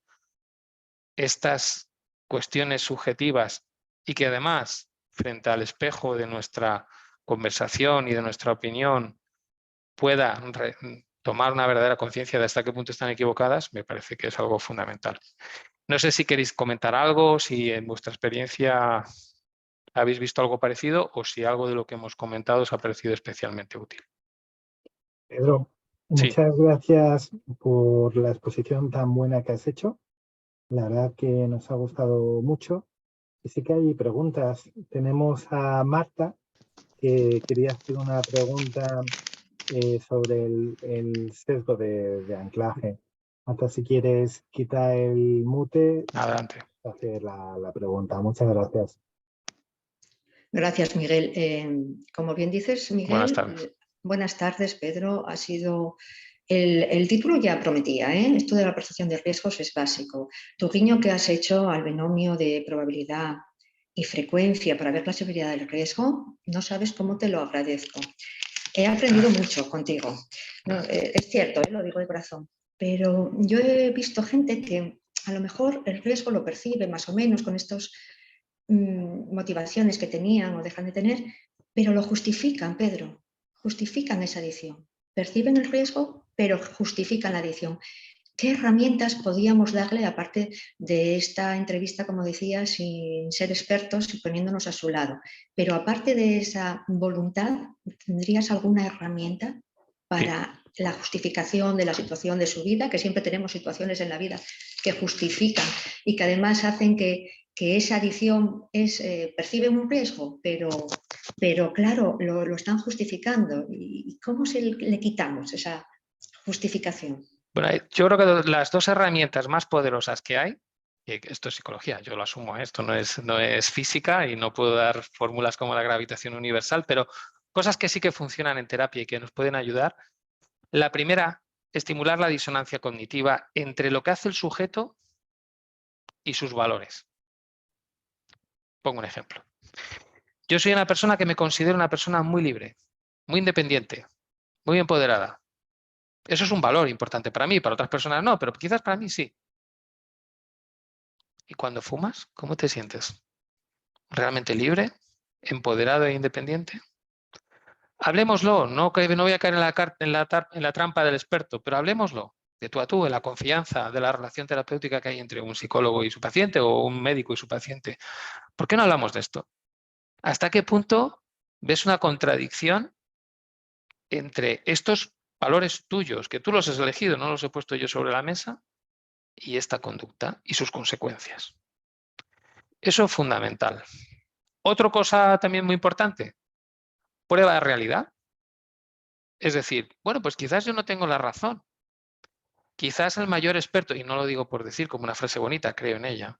estas cuestiones subjetivas y que además, frente al espejo de nuestra conversación y de nuestra opinión, pueda tomar una verdadera conciencia de hasta qué punto están equivocadas, me parece que es algo fundamental. No sé si queréis comentar algo, si en vuestra experiencia habéis visto algo parecido o si algo de lo que hemos comentado os ha parecido especialmente útil. Pedro, Sí. muchas gracias por la exposición tan buena que has hecho. La verdad que nos ha gustado mucho. Y sí que hay preguntas. Tenemos a Marta, que quería hacer una pregunta sobre el sesgo de anclaje. Marta, si quieres, quita el mute Adelante. y hacer la pregunta. Muchas gracias. Gracias, Miguel. Como bien dices, Miguel, Buenas tardes. Buenas tardes, Pedro. Ha sido el título ya prometía, ¿eh? Esto de la percepción de riesgos es básico. Tu guiño que has hecho al binomio de probabilidad y frecuencia para ver la severidad del riesgo, no sabes cómo te lo agradezco. He aprendido mucho contigo. No, es cierto, lo digo de corazón, pero yo he visto gente que a lo mejor el riesgo lo percibe más o menos con estos motivaciones que tenían o dejan de tener, pero lo justifican, Pedro, justifican esa adicción. Perciben el riesgo, pero justifican la adicción. ¿Qué herramientas podíamos darle, aparte de esta entrevista, como decía, sin ser expertos y poniéndonos a su lado? Pero aparte de esa voluntad, ¿tendrías alguna herramienta para la justificación de la situación de su vida? Que siempre tenemos situaciones en la vida que justifican y que además hacen que esa adicción percibe un riesgo, pero claro, lo están justificando. ¿Y cómo le quitamos esa justificación? Bueno, yo creo que las dos herramientas más poderosas que hay, y esto es psicología, yo lo asumo, esto no es física y no puedo dar fórmulas como la gravitación universal, pero cosas que sí que funcionan en terapia y que nos pueden ayudar. La primera, estimular la disonancia cognitiva entre lo que hace el sujeto y sus valores. Pongo un ejemplo. Yo soy una persona que me considero una persona muy libre, muy independiente, muy empoderada. Eso es un valor importante para mí, para otras personas no, pero quizás para mí sí. ¿Y cuando fumas, cómo te sientes? ¿Realmente libre? ¿Empoderado e independiente? Hablemoslo, no voy a caer en la trampa del experto, pero hablemoslo de tú a tú, en la confianza de la relación terapéutica que hay entre un psicólogo y su paciente o un médico y su paciente. ¿Por qué no hablamos de esto? ¿Hasta qué punto ves una contradicción entre estos valores tuyos, que tú los has elegido, no los he puesto yo sobre la mesa, y esta conducta y sus consecuencias? Eso es fundamental. Otra cosa también muy importante, prueba de realidad. Es decir, bueno, pues quizás yo no tengo la razón. Quizás el mayor experto, y no lo digo por decir como una frase bonita, creo en ella,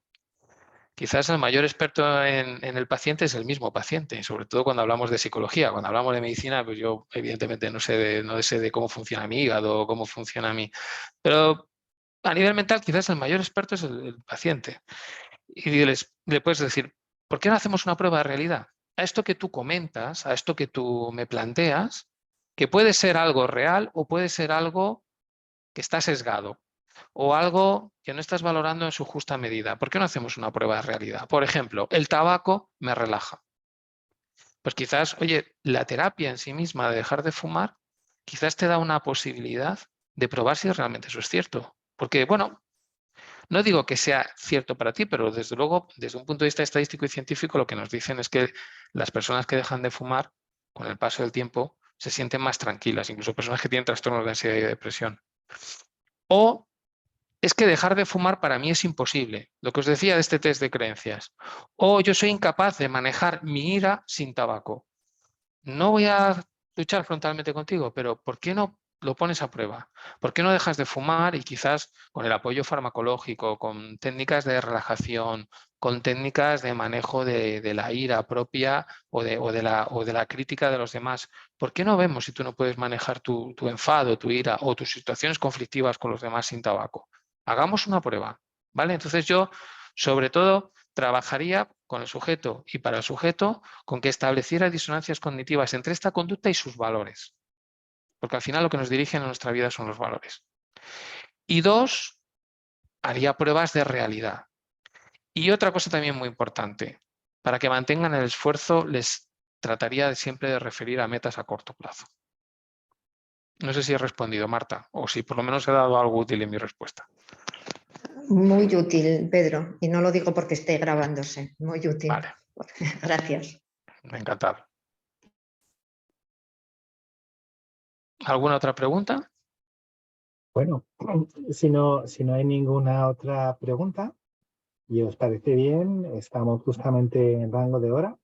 quizás el mayor experto en el paciente es el mismo paciente, y sobre todo cuando hablamos de psicología. Cuando hablamos de medicina, pues yo evidentemente no sé de cómo funciona mi hígado o cómo funciona mi... Pero a nivel mental quizás el mayor experto es el paciente. Y le puedes decir, ¿por qué no hacemos una prueba de realidad? A esto que tú comentas, a esto que tú me planteas, que puede ser algo real o puede ser algo que está sesgado o algo que no estás valorando en su justa medida. ¿Por qué no hacemos una prueba de realidad? Por ejemplo, el tabaco me relaja. Pues quizás, oye, la terapia en sí misma de dejar de fumar, quizás te da una posibilidad de probar si realmente eso es cierto. Porque, bueno, No digo que sea cierto para ti, pero desde luego, desde un punto de vista estadístico y científico, lo que nos dicen es que las personas que dejan de fumar, con el paso del tiempo, se sienten más tranquilas, incluso personas que tienen trastornos de ansiedad y depresión. O es que dejar de fumar para mí es imposible, lo que os decía de este test de creencias. O yo soy incapaz de manejar mi ira sin tabaco. No voy a luchar frontalmente contigo, pero ¿por qué no lo pones a prueba? ¿Por qué no dejas de fumar y quizás con el apoyo farmacológico, con técnicas de relajación, con técnicas de manejo de la ira propia o de la crítica de los demás? ¿Por qué no vemos si tú no puedes manejar tu enfado, tu ira o tus situaciones conflictivas con los demás sin tabaco? Hagamos una prueba, ¿vale? Entonces yo, sobre todo, trabajaría con el sujeto y para el sujeto con que estableciera disonancias cognitivas entre esta conducta y sus valores. Porque al final lo que nos dirigen en nuestra vida son los valores. Y dos, haría pruebas de realidad. Y otra cosa también muy importante, para que mantengan el esfuerzo les trataría siempre de referir a metas a corto plazo. No sé si he respondido, Marta, o si por lo menos he dado algo útil en mi respuesta. Muy útil, Pedro, y no lo digo porque esté grabándose, muy útil. Vale. Gracias. Encantado. ¿Alguna otra pregunta? Bueno, si no hay ninguna otra pregunta y os parece bien, estamos justamente en rango de hora,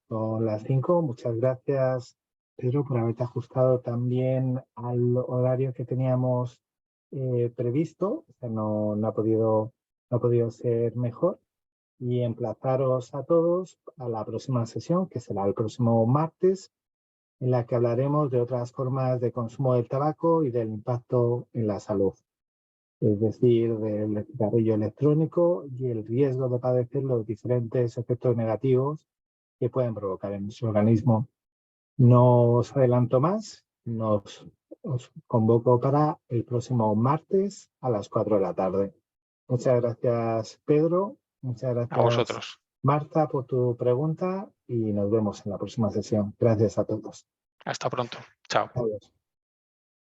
son las 5. Muchas gracias, Pedro, por haberte ajustado también al horario que teníamos previsto. O sea, no ha podido ser mejor. Y emplazaros a todos a la próxima sesión, que será el próximo martes, en la que hablaremos de otras formas de consumo del tabaco y del impacto en la salud, es decir, del cigarrillo electrónico y el riesgo de padecer los diferentes efectos negativos que pueden provocar en nuestro organismo. No os adelanto más, os convoco para el próximo martes a las 4 de la tarde. Muchas gracias, Pedro. Muchas A gracias, vosotros. Marta, por tu pregunta y nos vemos en la próxima sesión. Gracias a todos. Hasta pronto. Chao. Adiós.